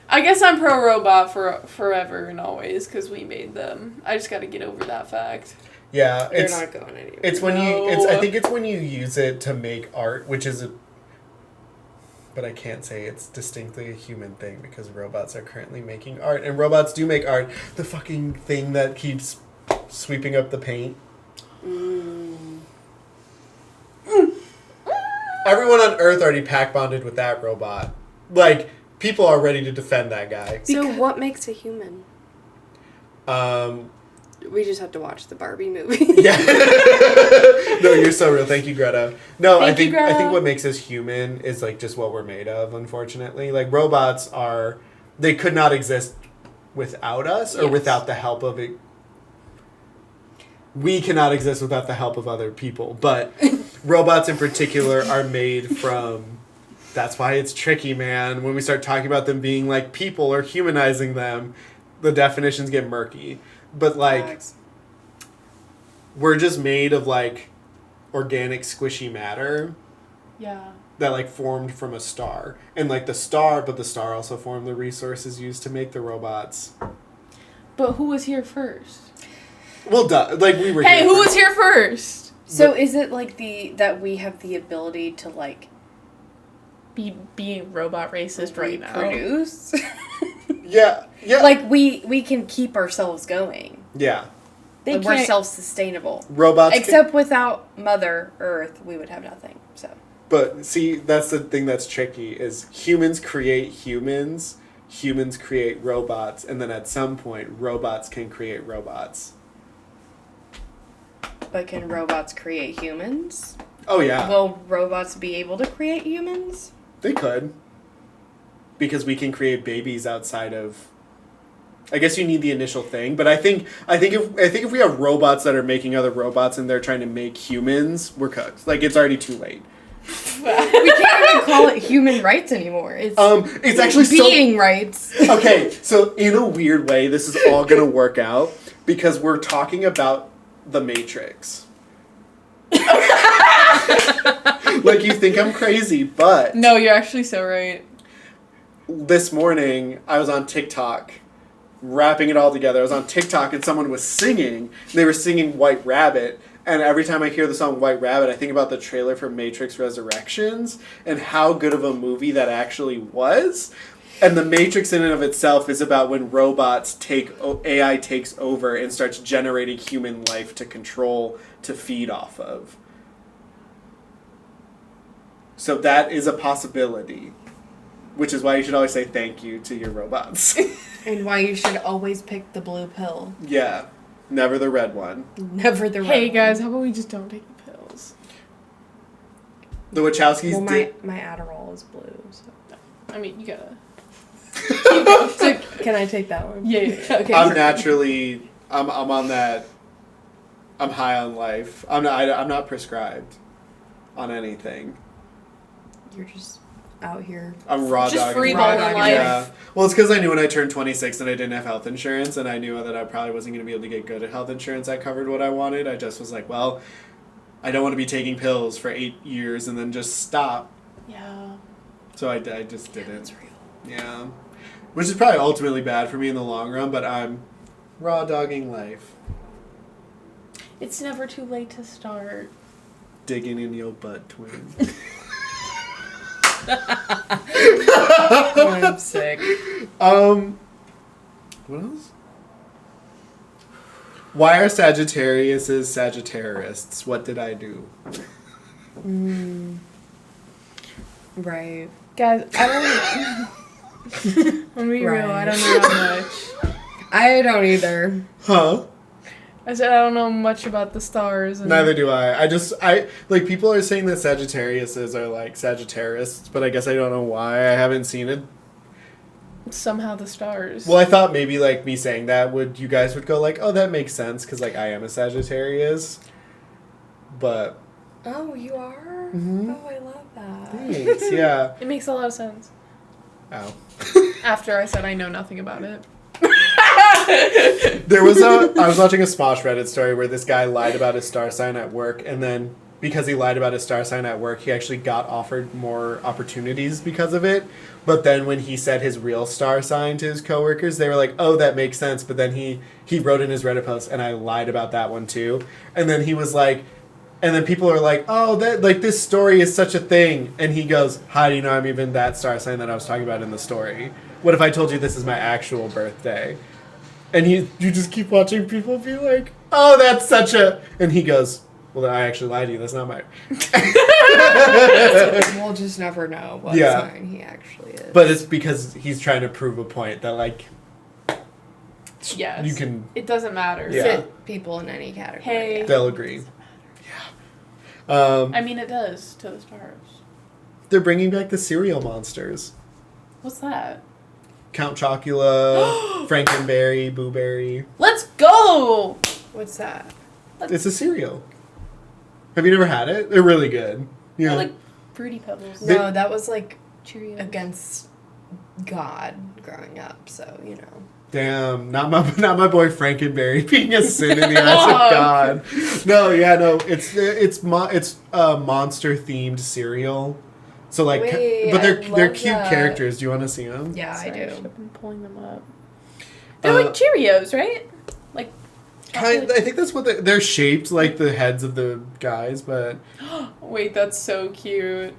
I guess I'm pro robot for forever and always because we made them. I just got to get over that fact. Yeah, They're it's not going anywhere. it's when No. I think it's when you use it to make art, which is but I can't say it's distinctly a human thing because robots are currently making art, and robots do make art. The fucking thing that keeps sweeping up the paint. Everyone on Earth already pack bonded with that robot. Like, people are ready to defend that guy. So what makes a human? We We just have to watch the Barbie movie. Yeah. No, you're so real. Thank you, Greta. No, Thank you, I think Greta. what makes us human is like just what we're made of, unfortunately. Like robots they could not exist without us or Yes. without the help of it. We cannot exist without the help of other people, but robots in particular are made from That's why it's tricky, man. When we start talking about them being like people or humanizing them, the definitions get murky. But like, Facts. we're just made of like organic squishy matter Yeah. that like formed from a star. And like the star also formed the resources used to make the robots. But who was here first? Well, like we were. Hey, here who first. was here first? So is it like that we have the ability to like Be robot racist right now. reproduce? Yeah. Like we can keep ourselves going. Yeah. They Like, we're can't. self-sustainable. Robots. Except without Mother Earth, we would have nothing. So But see, that's the thing that's tricky is humans create humans create robots, and then at some point robots can create robots. but can robots create humans? Oh yeah, Will robots be able to create humans? they could. Because we can create babies outside of, I guess you need the initial thing, but I think if we have robots that are making other robots and they're trying to make humans, we're cooked. Like it's already too late. We can't even call it human rights anymore. It's actually being rights. Okay, so in a weird way, this is all gonna work out because we're talking about the Matrix. Like you think I'm crazy, but No, you're actually so right. this morning I was on TikTok, wrapping it all together. I was on TikTok and someone was singing. They were singing White Rabbit. And every time I hear the song White Rabbit, I think about the trailer for Matrix Resurrections and how good of a movie that actually was. And the Matrix in and of itself is about when robots AI takes over and starts generating human life to control, to feed off of. So that is a possibility. Which is why you should always say thank you to your robots. And why you should always pick the blue pill. Yeah. Never the red one. Never the red Hey one. guys, how about we just don't take the pills? The Wachowskis Well, did... my Adderall is blue, so. I mean, you gotta. So can I take that one? Yeah. Okay. I'm naturally... I'm on that... I'm high on life. I'm not prescribed on anything. You're just out here. I'm raw Just dogging free balling life. life. Yeah. Well, it's because I knew when I turned 26 and I didn't have health insurance, and I knew that I probably wasn't going to be able to get good at health insurance that covered what I wanted. I just was like, well, I don't want to be taking pills for 8 years and then just stop. Yeah. So I just didn't. That's real. Yeah. Which is probably ultimately bad for me in the long run, but I'm raw dogging life. It's never too late to start. Digging in your butt, twin. I'm sick. What else? Why are Sagittariuses Sagittarists? What did I do? Right. Guys, I don't. I'm gonna be real, I don't know that much. I don't either. Huh? I said I don't know much about the stars. And Neither do I. I like people are saying that Sagittariuses are like Sagittarists, but I guess I don't know why. I haven't seen it. somehow the stars. Well, I thought maybe like me saying that you guys would go like, oh, that makes sense because like I am a Sagittarius, but Oh, you are? Mhm. Oh, I love that. thanks. Yeah. It makes a lot of sense. Ow. After I said I know nothing about it. I was watching a Smosh Reddit story where this guy lied about his star sign at work, and then because he lied about his star sign at work, he actually got offered more opportunities because of it. But then when he said his real star sign to his coworkers, they were like, oh, that makes sense. But then he wrote in his Reddit post, and I lied about that one too. And then he was like, and then people are like, oh, that like this story is such a thing. And he goes, how do you know I'm even that star sign that I was talking about in the story? What if I told you this is my actual birthday? And you just keep watching people be like, oh, that's such a... And he goes, well, then I actually lied to you. That's not my... We'll just never know what Yeah. sign he actually is. But it's because he's trying to prove a point that, like... Yes. You can... It doesn't matter. Yeah. Fit people in any category. Hey. They'll agree. Yeah. I mean, it does to the stars. They're bringing back the cereal monsters. What's that? Count Chocula, Frankenberry, Boo Berry. Let's go! What's that? It's a cereal. Have you never had it? They're really good. Yeah. They're like Fruity Pebbles. They- No, that was like Cheerios. against God growing up, so you know. Damn, not my boy Frankenberry being a sin in the eyes of God. No, it's monster themed cereal. So like, Wait, but I they're love cute that. characters. Do you want to see them? Yeah, Sorry, I should do. have been pulling them up. They're like Cheerios, right? Like. I think that's what they're shaped like the heads of the guys, but Wait, that's so cute.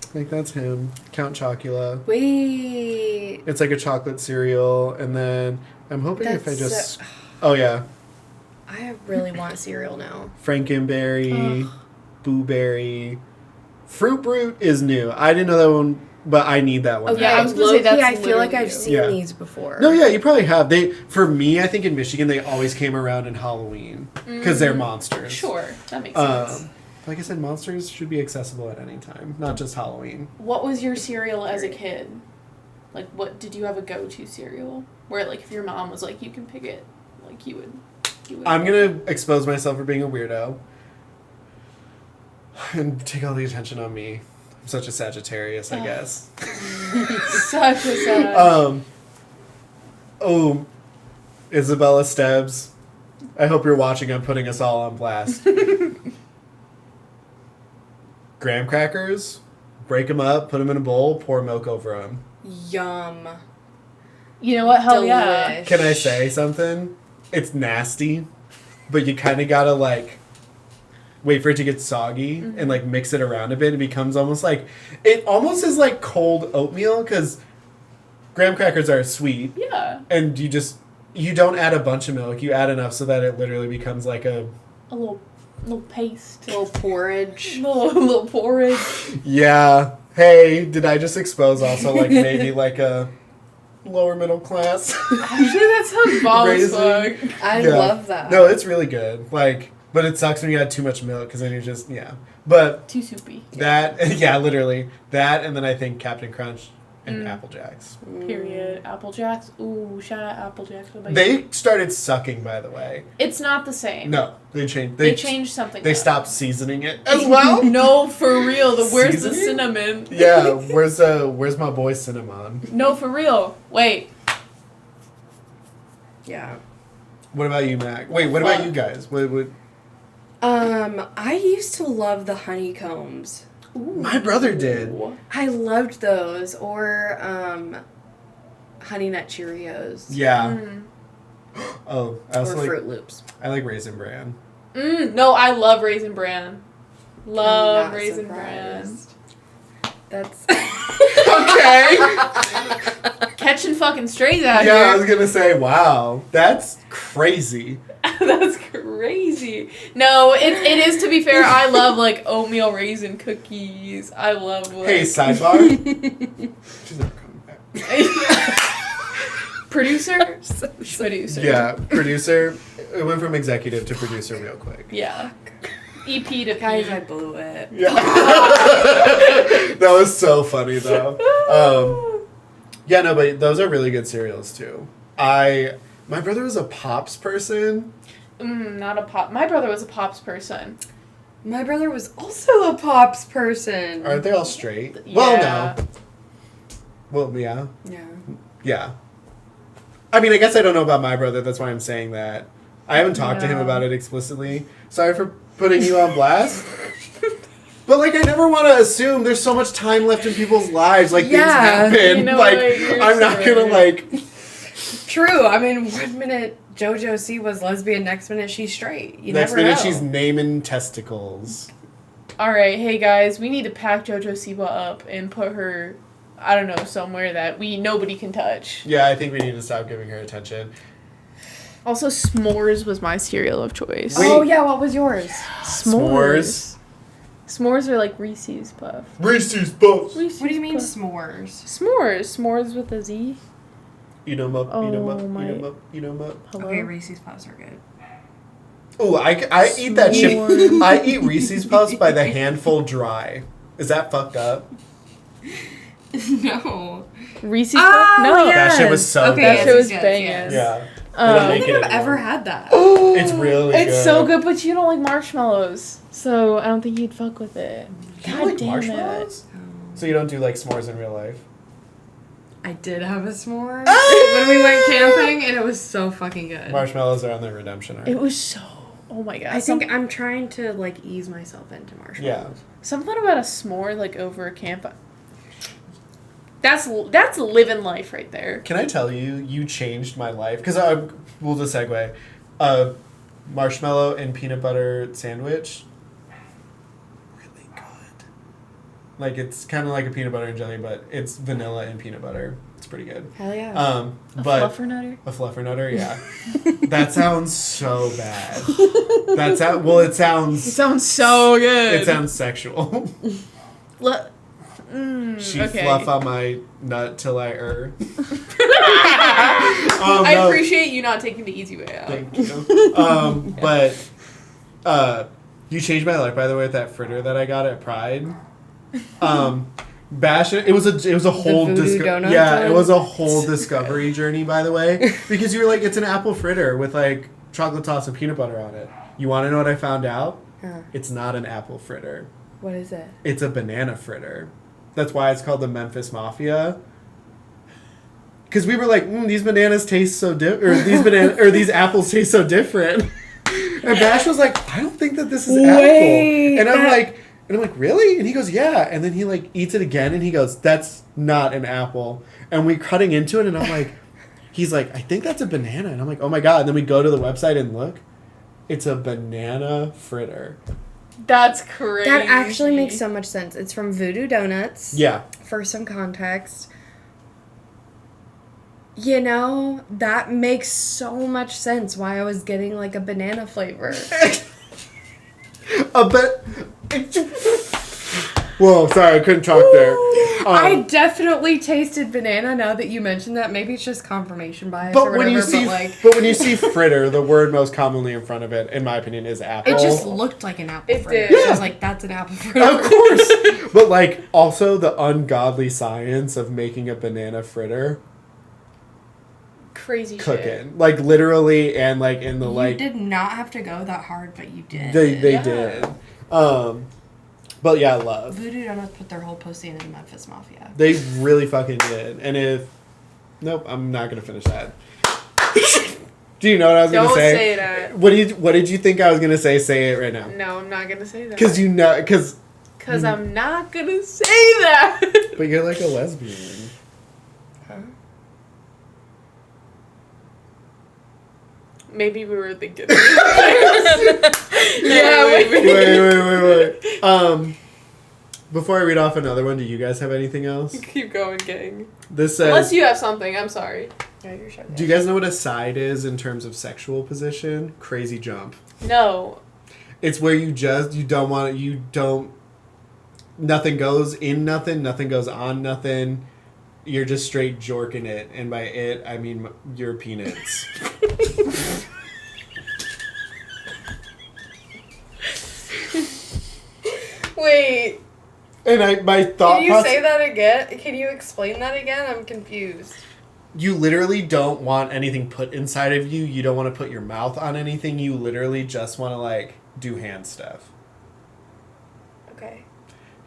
I think that's him, Count Chocula. Wait. It's like a chocolate cereal, and then I'm hoping if I That's just, oh yeah, I really want cereal now. Frankenberry, Boo Berry, Fruit Brute is new. I didn't know that one, but I need that one. Okay, Yeah, I was gonna say low-key, that's I feel like literally I've you. seen Yeah. these before. No, yeah, you probably have. For me, I think in Michigan they always came around in Halloween because they're monsters. Sure, that makes sense. Like I said, monsters should be accessible at any time, not just Halloween. What was your cereal as a kid? Like, what did you have a go-to cereal? Where, like, if your mom was like, you can pick it, like, you would I'm gonna expose myself for being a weirdo and take all the attention on me. I'm such a Sagittarius, I guess. Such a sad. Isabella Stebbs. I hope you're watching. I'm putting us all on blast. Graham crackers, break them up, put them in a bowl, pour milk over them. Yum. You know what? Hell yeah. Delish. Can I say something? It's nasty, but you kind of gotta like wait for it to get soggy and like mix it around a bit. It becomes almost like it almost is like cold oatmeal because graham crackers are sweet. Yeah. And you don't add a bunch of milk. You add enough so that it literally becomes like a little paste. Little porridge. little porridge. Yeah. Hey, did I just expose also like maybe like a lower middle class? Actually, that sounds bomb as Raisin. fuck. I Yeah. love that. No, it's really good. Like, but it sucks when you add too much milk because then you're just But Too soupy. that literally that, and then I think Captain Crunch and Apple Jacks. Period. Apple Jacks. Ooh, shout out Apple Jacks. They started sucking, by the way. It's not the same. No, they changed. They changed something. They up. stopped seasoning it as well. No, for real. Where's the Seasoning? cinnamon? Yeah, where's my boy Cinnamon? No, for real. Wait. Yeah. What about you, Mac? Wait, what about you guys? What? I used to love the honeycombs. Ooh. My brother did. I loved those. Or, Honey Nut Cheerios. Yeah. Mm. Oh, I also Or like Fruit Loops. I like Raisin Bran. No, I love Raisin Bran. Love not Raisin Bran. surprised. That's Okay. Catching fucking strays out Yeah, I here. was gonna say, wow, that's crazy. That's crazy. No, it is, to be fair. I love like oatmeal raisin cookies. I love like Hey, sidebar. She's never coming back. producer. Yeah, producer. It went from executive to producer real quick. Yeah. EP to guys, P. I blew it. Yeah. That was so funny though. Yeah, no, but those are really good cereals too. My brother was a Pops person. Not a pop. My brother was a Pops person. My brother was also a Pops person. Aren't they all straight? Yeah. Well, no. Well, yeah. Yeah. Yeah. I mean, I guess I don't know about my brother. That's why I'm saying that. I haven't talked to him No. about it explicitly. Sorry for putting you on blast. But, like, I never want to assume there's so much time left in people's lives. Like, Yeah, things happen. you know like, what? You're I'm not so going to, right. like... True. I mean, one minute JoJo C was lesbian, next minute she's straight. You Next never minute, know. she's naming testicles. All right, hey guys, we need to pack JoJo Siwa up and put her, I don't know, somewhere that nobody can touch. Yeah, I think we need to stop giving her attention. Also, s'mores was my cereal of choice. Wait. Oh yeah, what was yours? S'mores. S'mores are like Reese's Puff. Reese's Puffs. Reese's What do you mean Puff. s'mores? S'mores. S'mores with a Z. Eat 'em up, eat 'em up, Oh, my- eat 'em up, eat 'em up. Hello? Okay, Reese's Puffs are good. Oh, I eat that shit. S'mores. I eat Reese's Puffs by the handful dry. Is that fucked up? No. Reese's Oh, Puff? No. yeah. That shit was so Okay, good. That shit was yes, banging. yes. Yeah. I don't make think it I've ever anymore. had that. It's really good. It's so good, but you don't like marshmallows, so I don't think you'd fuck with it. You God like damn marshmallows? So you don't do like s'mores in real life? I did have a s'more when we went camping, and it was so fucking good. Marshmallows are on their redemption arc. It was so. Oh my god. I think I'm trying to like ease myself into marshmallows. Yeah. Something about a s'more like over a camp. That's living life right there. Can I tell you, you changed my life? Because we'll just segue. Marshmallow and peanut butter sandwich. Really good. Like, it's kind of like a peanut butter and jelly, but it's vanilla and peanut butter. It's pretty good. Hell yeah. But Fluffernutter? A fluffernutter, yeah. That sounds so bad. It sounds... It sounds so good. It sounds sexual. She fluff on my nut till I I appreciate you not taking the easy way out. Thank you. But you changed my life, by the way, with that fritter that I got at Pride. Bash it. It was a whole it was a whole discovery journey, by the way, because you were like, it's an apple fritter with like chocolate sauce and peanut butter on it. You want to know what I found out? It's not an apple fritter. What is it? It's a banana fritter. That's why it's called the Memphis Mafia. Because we were like, these bananas taste so different, or these apples taste so different. And Bash was like, I don't think that this is apple. And I'm like, really? And he goes, yeah. And then he like eats it again, and he goes, that's not an apple. And we're cutting into it, and I'm like, he's like, I think that's a banana. And I'm like, oh my god. And then we go to the website and look, it's a banana fritter. That's crazy. That actually makes so much sense. It's from Voodoo Donuts. Yeah. For some context. You know, that makes so much sense why I was getting like a banana flavor. Whoa, sorry, I couldn't talk there. I definitely tasted banana now that you mentioned that. Maybe it's just confirmation bias But or when whatever, when you see fritter, the word most commonly in front of it, in my opinion, is apple. it just looked like an apple fritter. did. Yeah. I was like, that's an apple fritter. Of course. But like also the ungodly science of making a banana fritter. Crazy Cooking. shit. Like literally and like in the You did not have to go that hard, but you did. They did. But yeah, love. Voodoo Donuts put their whole pussy into the Memphis Mafia. They really fucking did. And nope, I'm not gonna finish that. Do you know what I was gonna say? Don't say that. What did you think I was gonna say? Say it right now. No, I'm not gonna say that. Because I'm not gonna say that. But you're like a lesbian. Huh? Maybe we were thinking. Yeah, wait. Before I read off another one, do you guys have anything else? Keep going, gang. This says. Unless you have something, I'm sorry. Yeah, you're sure. Do you guys know what a side is in terms of sexual position? Crazy jump. No. It's where nothing goes in nothing goes on nothing. You're just straight jorking it, and by it I mean your peanuts. Wait. And my thought Can you say that again? Can you explain that again? I'm confused. You literally don't want anything put inside of you. You don't want to put your mouth on anything. You literally just want to like do hand stuff. Okay.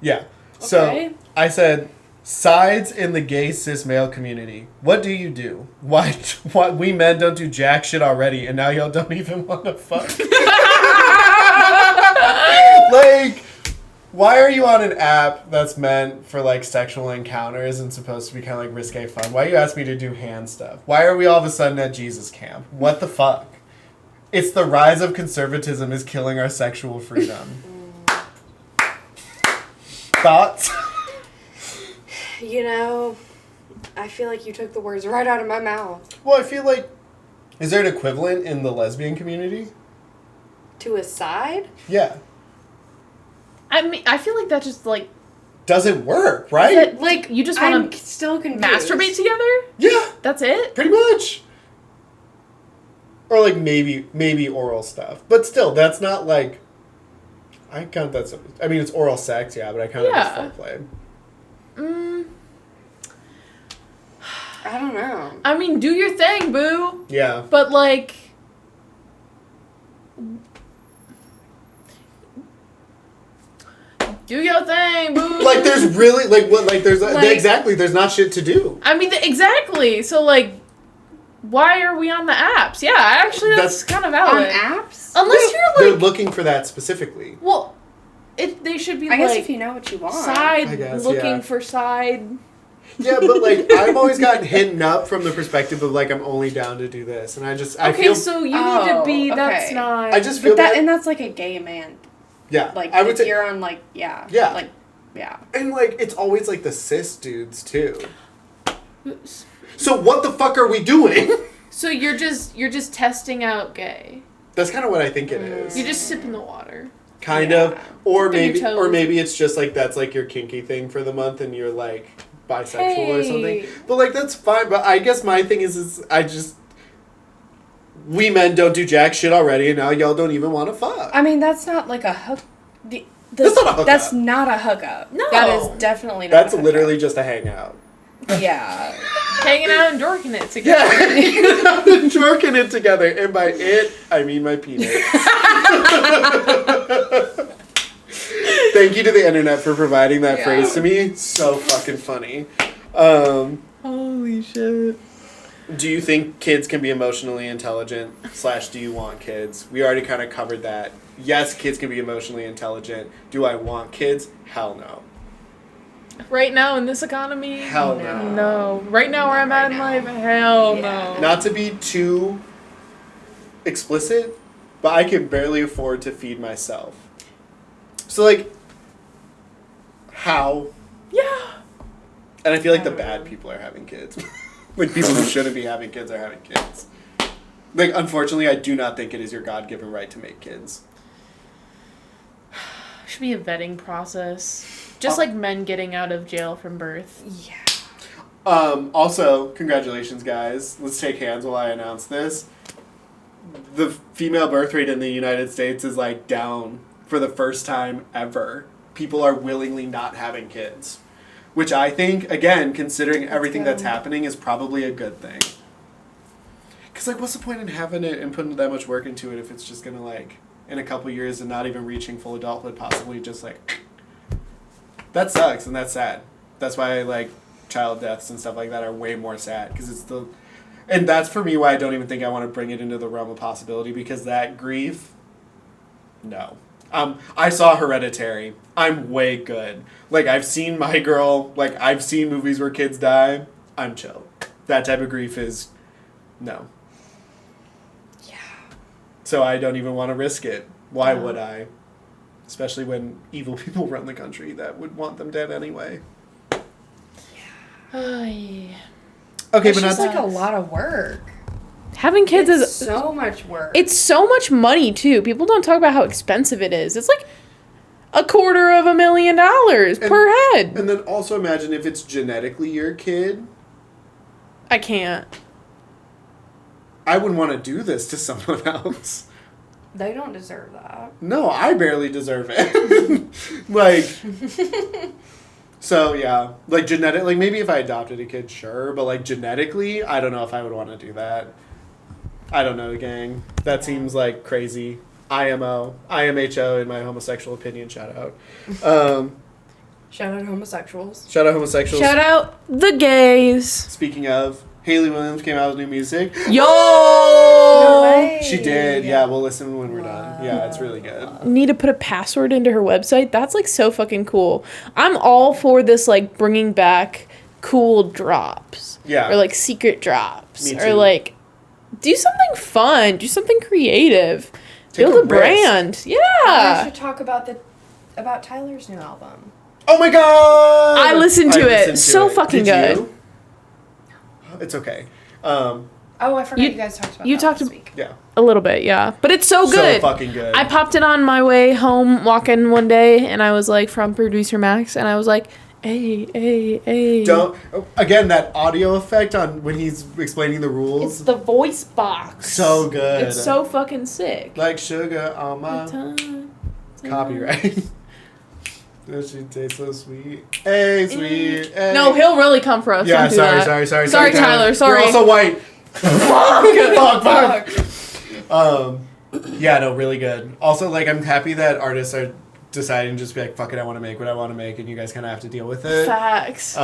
Yeah. So Okay. I said sides in the gay cis male community. What do you do? Why we men don't do jack shit already, and now y'all don't even want to fuck. Like, why are you on an app that's meant for like sexual encounters and supposed to be kind of like risque fun? Why you ask me to do hand stuff? Why are we all of a sudden at Jesus camp? What the fuck? It's the rise of conservatism is killing our sexual freedom. Thoughts? You know, I feel like you took the words right out of my mouth. Well, I feel like, is there an equivalent in the lesbian community? To a side? Yeah. I mean, I feel like that just like. Doesn't work, right? That, like, you just I'm want to still confused. masturbate together? Yeah, That's it? pretty much. Or like maybe oral stuff, but still, that's not like. I count that. I mean, it's oral sex, yeah, but I count it as foreplay. I don't know. I mean, do your thing, boo. Yeah. But, like... Do your thing, boo. Like, there's really, like, what, like, there's, Like- exactly, there's not shit to do. I mean, exactly. So, like, why are we on the apps? Yeah, actually, that's kind of On valid. apps? Unless you're, They're like... looking for that specifically. Well, they should be, I guess like... if you know what you want. Side, I guess, looking yeah. for side... Yeah, but, like, I've always gotten hidden up from the perspective of, like, I'm only down to do this. And I Okay, feel, so you need to be... Oh, That's okay. not... I just feel But that, that, and that's like a gay man. yeah. Like, I would if say, you're on, like, yeah. Yeah. Like, yeah. and, like, it's always, like, the cis dudes, too. So what the fuck are we doing? So you're just testing out gay. That's kind of what I think it is. You're just sipping the water. Kind Yeah. of. Or Dipping your toes. maybe it's just, like, that's, like, your kinky thing for the month and you're, like, bisexual or something. Hey. But, like, that's fine. But I guess my thing is we men don't do jack shit already, and now y'all don't even want to fuck. I mean, that's not like a hook. That's not a hookup. That's not a hookup. No. That is definitely not That's a hookup. literally just a hangout. Yeah. Hanging out and dorking it together. Yeah, twerking it together, and by it, I mean my penis. Thank you to the internet for providing that Yeah. phrase to me. So fucking funny. Holy shit. Do you think kids can be emotionally intelligent? / do you want kids? We already kind of covered that. Yes, kids can be emotionally intelligent. Do I want kids? Hell no. Right now in this economy? Hell no. No. Right now where I'm at in life? Hell no. Not to be too explicit, but I can barely afford to feed myself. So, like, how? Yeah. And I feel like the bad people are having kids. Like, people who shouldn't be having kids are having kids. Like, unfortunately, I do not think it is your God-given right to make kids. Should be a vetting process. Just like men getting out of jail from birth. Yeah. Also, congratulations, guys. Let's take hands while I announce this. The female birth rate in the United States is, like, down for the first time ever. People are willingly not having kids. Which I think, again, considering everything that's happening, is probably a good thing. Because, like, what's the point in having it and putting that much work into it if it's just going to, like, in a couple years and not even reaching full adulthood, possibly just, like... That sucks, and that's sad. That's why, like, child deaths and stuff like that are way more sad, because it's the... And that's, for me, why I don't even think I want to bring it into the realm of possibility, because that grief... No. I saw Hereditary. I'm way good. Like, I've seen My Girl. Like, I've seen movies where kids die. I'm chill. That type of grief is... No. Yeah. So I don't even want to risk it. Why would I? Especially when evil people run the country that would want them dead anyway. Yeah. Okay, It's but just not... like a lot of work. Having kids It's is so much work. it's so much money too. People don't talk about how expensive it is. It's like $250,000 per head. And then also imagine if it's genetically your kid. I can't. I wouldn't want to do this to someone else. They don't deserve that. No, I barely deserve it. Like... So, yeah. Like, like, maybe if I adopted a kid, sure. But, like, genetically, I don't know if I would want to do that. I don't know, gang. That seems, like, crazy. IMHO in my homosexual opinion. Shout out. Shout out homosexuals. Shout out homosexuals. Shout out the gays. Speaking of, Hayley Williams came out with new music. Yo! No way. She did. Yeah, we'll listen when we're done. Yeah, it's really good. Need to put a password into her website. That's like so fucking cool. I'm all for this, like, bringing back cool drops. Yeah. Or like secret drops. Me Or too. like do something fun. Do something creative. Take Build a a brand. We Yeah. should talk about Tyler's new album. Oh my god! I listened to it. listened to So fucking Did good. you? It's okay. Oh, I forgot You- you guys talked about you that talked last ab- week. Yeah. A little bit, yeah. But it's so good. So fucking good. I popped it on my way home walking one day and I was like from producer Max and I was like, hey. Don't again that audio effect on when he's explaining the It's rules. the voice box. So good. It's so fucking sick. Like sugar on my Time. copyright. She tastes so sweet. Hey, sweet. Hey. No, he'll really come for us. Yeah, Don't do sorry, that. sorry, Tyler. Sorry. You're also white. fuck. Yeah, no, really good. Also, like, I'm happy that artists are deciding to just be like, fuck it, I want to make what I want to make, and you guys kind of have to deal with it. Facts.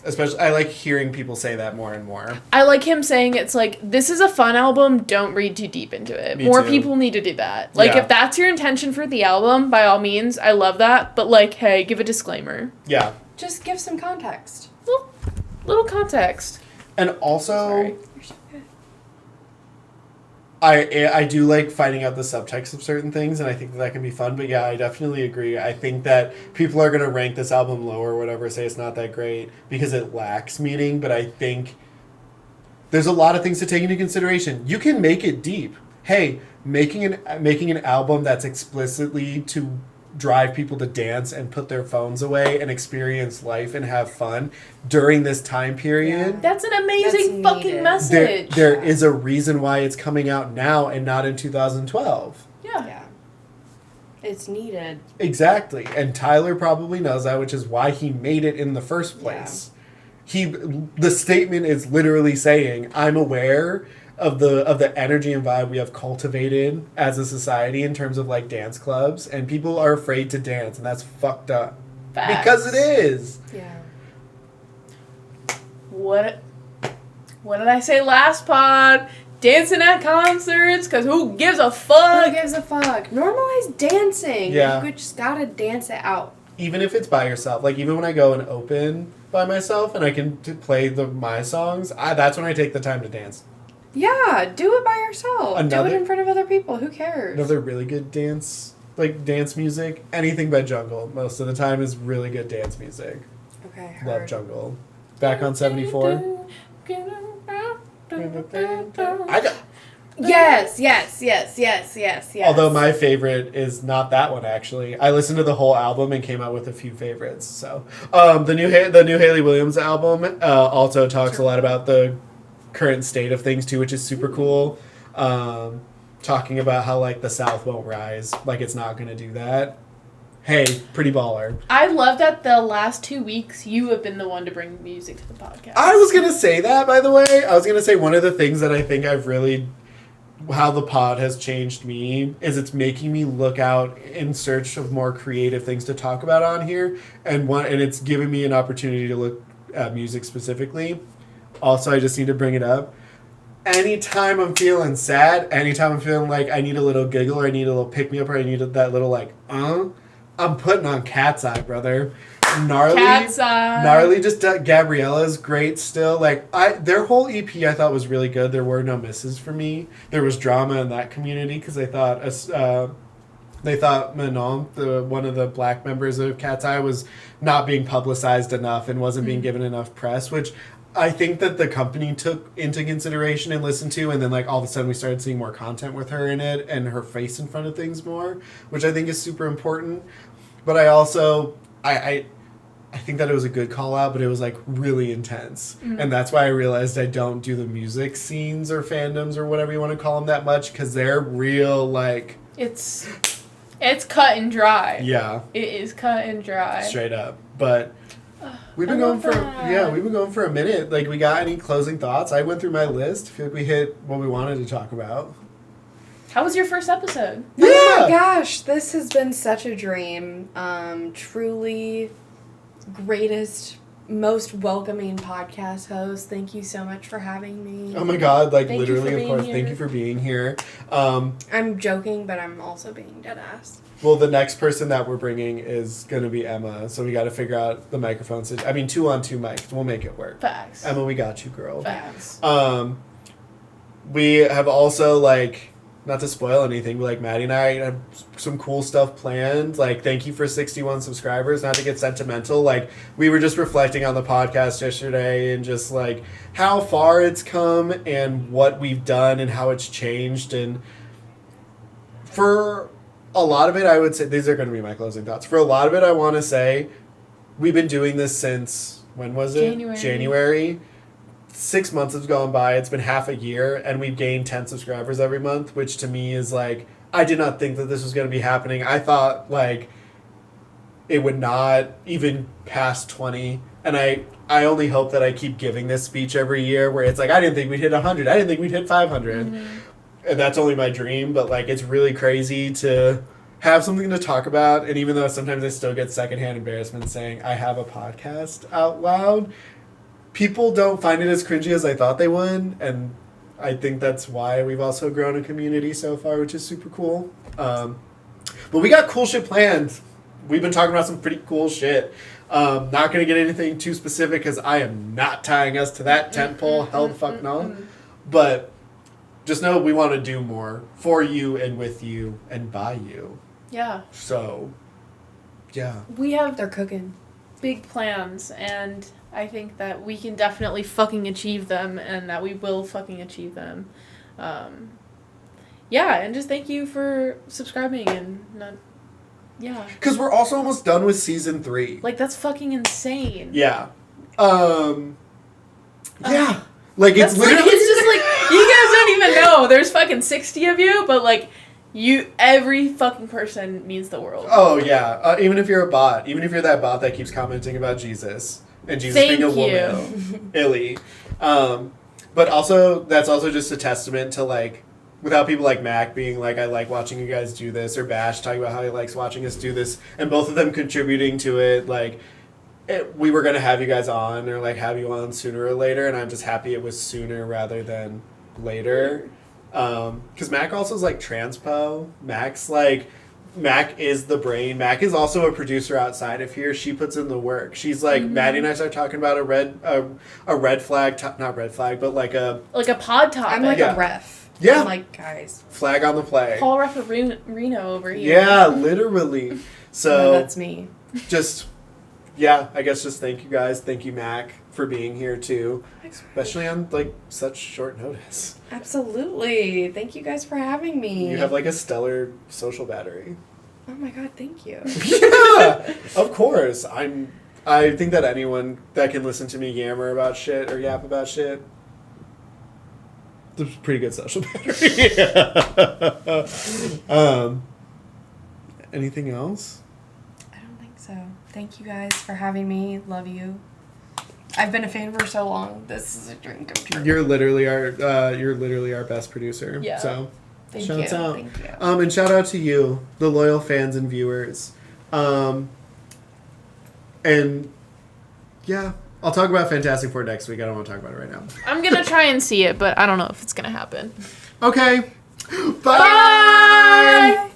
Especially, I like hearing people say that more and more. I like him saying it's like, this is a fun album, don't read too deep into it. Me More too. people need to do that. Like, Yeah. if that's your intention for the album, by all means, I love that. But, like, hey, give a disclaimer. Yeah. Just give some context. Little context. And also, Sorry. You're so good. I do like finding out the subtext of certain things, and I think that can be fun. But yeah, I definitely agree. I think that people are going to rank this album lower or whatever, say it's not that great, because it lacks meaning. But I think there's a lot of things to take into consideration. You can make it deep. Hey, making an album that's explicitly to drive people to dance and put their phones away and experience life and have fun during this time period. Yeah. That's an amazing That's fucking needed. message. There is a reason why it's coming out now and not in 2012. Yeah. Yeah. It's needed. Exactly. And Tyler probably knows that, which is why he made it in the first place. The statement is literally saying, I'm aware of the energy and vibe we have cultivated as a society in terms of like dance clubs, and people are afraid to dance, and that's fucked up. Facts. Because it is. Yeah. What did I say last pod? Dancing at concerts, because who gives a fuck? Who gives a fuck? Normalize dancing. Yeah. You just gotta dance it out. Even if it's by yourself, like even when I go and open by myself and I can play my songs, that's when I take the time to dance. Yeah, do it by yourself. Do Another- it in front of other people. Who cares? Another really good dance music, anything by Jungle, most of the time is really good dance music. Okay, heard. Love Jungle. Back on 74. I got, Yes. although my favorite is not that one actually. I listened to the whole album and came out with a few favorites. So, the new Hayley Williams album also talks a lot about the current state of things too, which is super cool. Talking about how like the South won't rise, like it's not gonna do that. Hey, pretty baller. I love that the last 2 weeks you have been the one to bring music to the podcast. I was gonna say that, by the way. I was gonna say one of the things that I think I've really, how the pod has changed me is it's making me look out in search of more creative things to talk about on here, and it's given me an opportunity to look at music specifically. Also, I just need to bring it up. Anytime I'm feeling sad, anytime I'm feeling like I need a little giggle or I need a little pick me up or I need that little like, I'm putting on Cat's Eye, brother. Cat's Eye. Gnarly. Just Gabriella's great still. Like their whole EP I thought was really good. There were no misses for me. There was drama in that community because they thought Manon, one of the black members of Cat's Eye, was not being publicized enough and wasn't being given enough press, which I think that the company took into consideration and listened to, and then like all of a sudden we started seeing more content with her in it and her face in front of things more, which I think is super important. But I also I think that it was a good call out, but it was like really intense, and that's why I realized I don't do the music scenes or fandoms or whatever you want to call them that much, because they're real like It's cut and dry. yeah, It is cut and dry. straight up. But we've been I going love for that. we've been going for a minute. Like, we got any closing thoughts? I went through my list. I feel like we hit what we wanted to talk about. How was your first episode? Oh my gosh, this has been such a dream. Truly greatest, most welcoming podcast host. Thank you so much for having me. Oh my god, like Thank you for literally, of being course. here. Thank you for being here. I'm joking, but I'm also being dead ass. Well, the next person that we're bringing is going to be Emma, so we got to figure out the microphone situation. I mean, 2-on-2 mics. We'll make it work. Facts. Emma, we got you, girl. Facts. We have also, like, not to spoil anything, but like Maddie and I have some cool stuff planned. Like, thank you for 61 subscribers. Not to get sentimental, like, we were just reflecting on the podcast yesterday and just like how far it's come and what we've done and how it's changed. And for a lot of it, I would say, these are going to be my closing thoughts. For a lot of it, I want to say we've been doing this since, when was it? January. 6 months has gone by. It's been half a year, and we've gained 10 subscribers every month, which to me is like, I did not think that this was going to be happening. I thought, like, it would not even pass 20. And I only hope that I keep giving this speech every year where it's like, I didn't think we'd hit 100. I didn't think we'd hit 500. Mm-hmm. And that's only my dream, but like it's really crazy to have something to talk about. And even though sometimes I still get secondhand embarrassment saying I have a podcast out loud, people don't find it as cringy as I thought they would. And I think that's why we've also grown a community so far, which is super cool. But we got cool shit planned. We've been talking about some pretty cool shit. Not going to get anything too specific because I am not tying us to that tentpole. Hell the fuck no. But just know we want to do more for you and with you and by you. Yeah. So, yeah. We have They're cooking. big plans, and I think that we can definitely fucking achieve them, and that we will fucking achieve them. Yeah, and just thank you for subscribing and not... Yeah. Because we're also almost done with season 3. Like, that's fucking insane. Yeah. Yeah. Like, it's literally... Like, it's just like, you guys don't even know. There's fucking 60 of you, but, like, every fucking person means the world. Oh, yeah. Even if you're a bot. Even if you're that bot that keeps commenting about Jesus. And Jesus being a woman. Illy. But also, that's also just a testament to, like, without people like Mac being like, I like watching you guys do this, or Bash talking about how he likes watching us do this, and both of them contributing to it, like, we were going to have you guys on, or, like, have you on sooner or later, and I'm just happy it was sooner rather than later. Because Mac also is, like, transpo. Mac's, like, Mac is the brain. Mac is also a producer outside of here. She puts in the work. She's, like, Maddie and I start talking about a red flag, not red flag, but, like a pod topic. I'm like a ref. Yeah. I'm like, guys. Flag on the play. Paul Reno over here. Yeah, literally. So no, that's me. Just, yeah, I guess just thank you guys. Thank you, Mac, for being here too. Especially on, like, such short notice. Absolutely. Thank you guys for having me. You have, like, a stellar social battery. Oh my god, thank you. Yeah, of course. I think that anyone that can listen to me yammer about shit or yap about shit, it's a pretty good social battery. Anything else? I don't think so. Thank you guys for having me. Love you. I've been a fan for so long. This is a dream come true. You're literally our best producer. Yeah. So Thank shouts you. out. Thank you. And shout out to you, the loyal fans and viewers. And yeah, I'll talk about Fantastic Four next week. I don't want to talk about it right now. I'm going to try and see it, but I don't know if it's going to happen. Okay. Bye. Bye!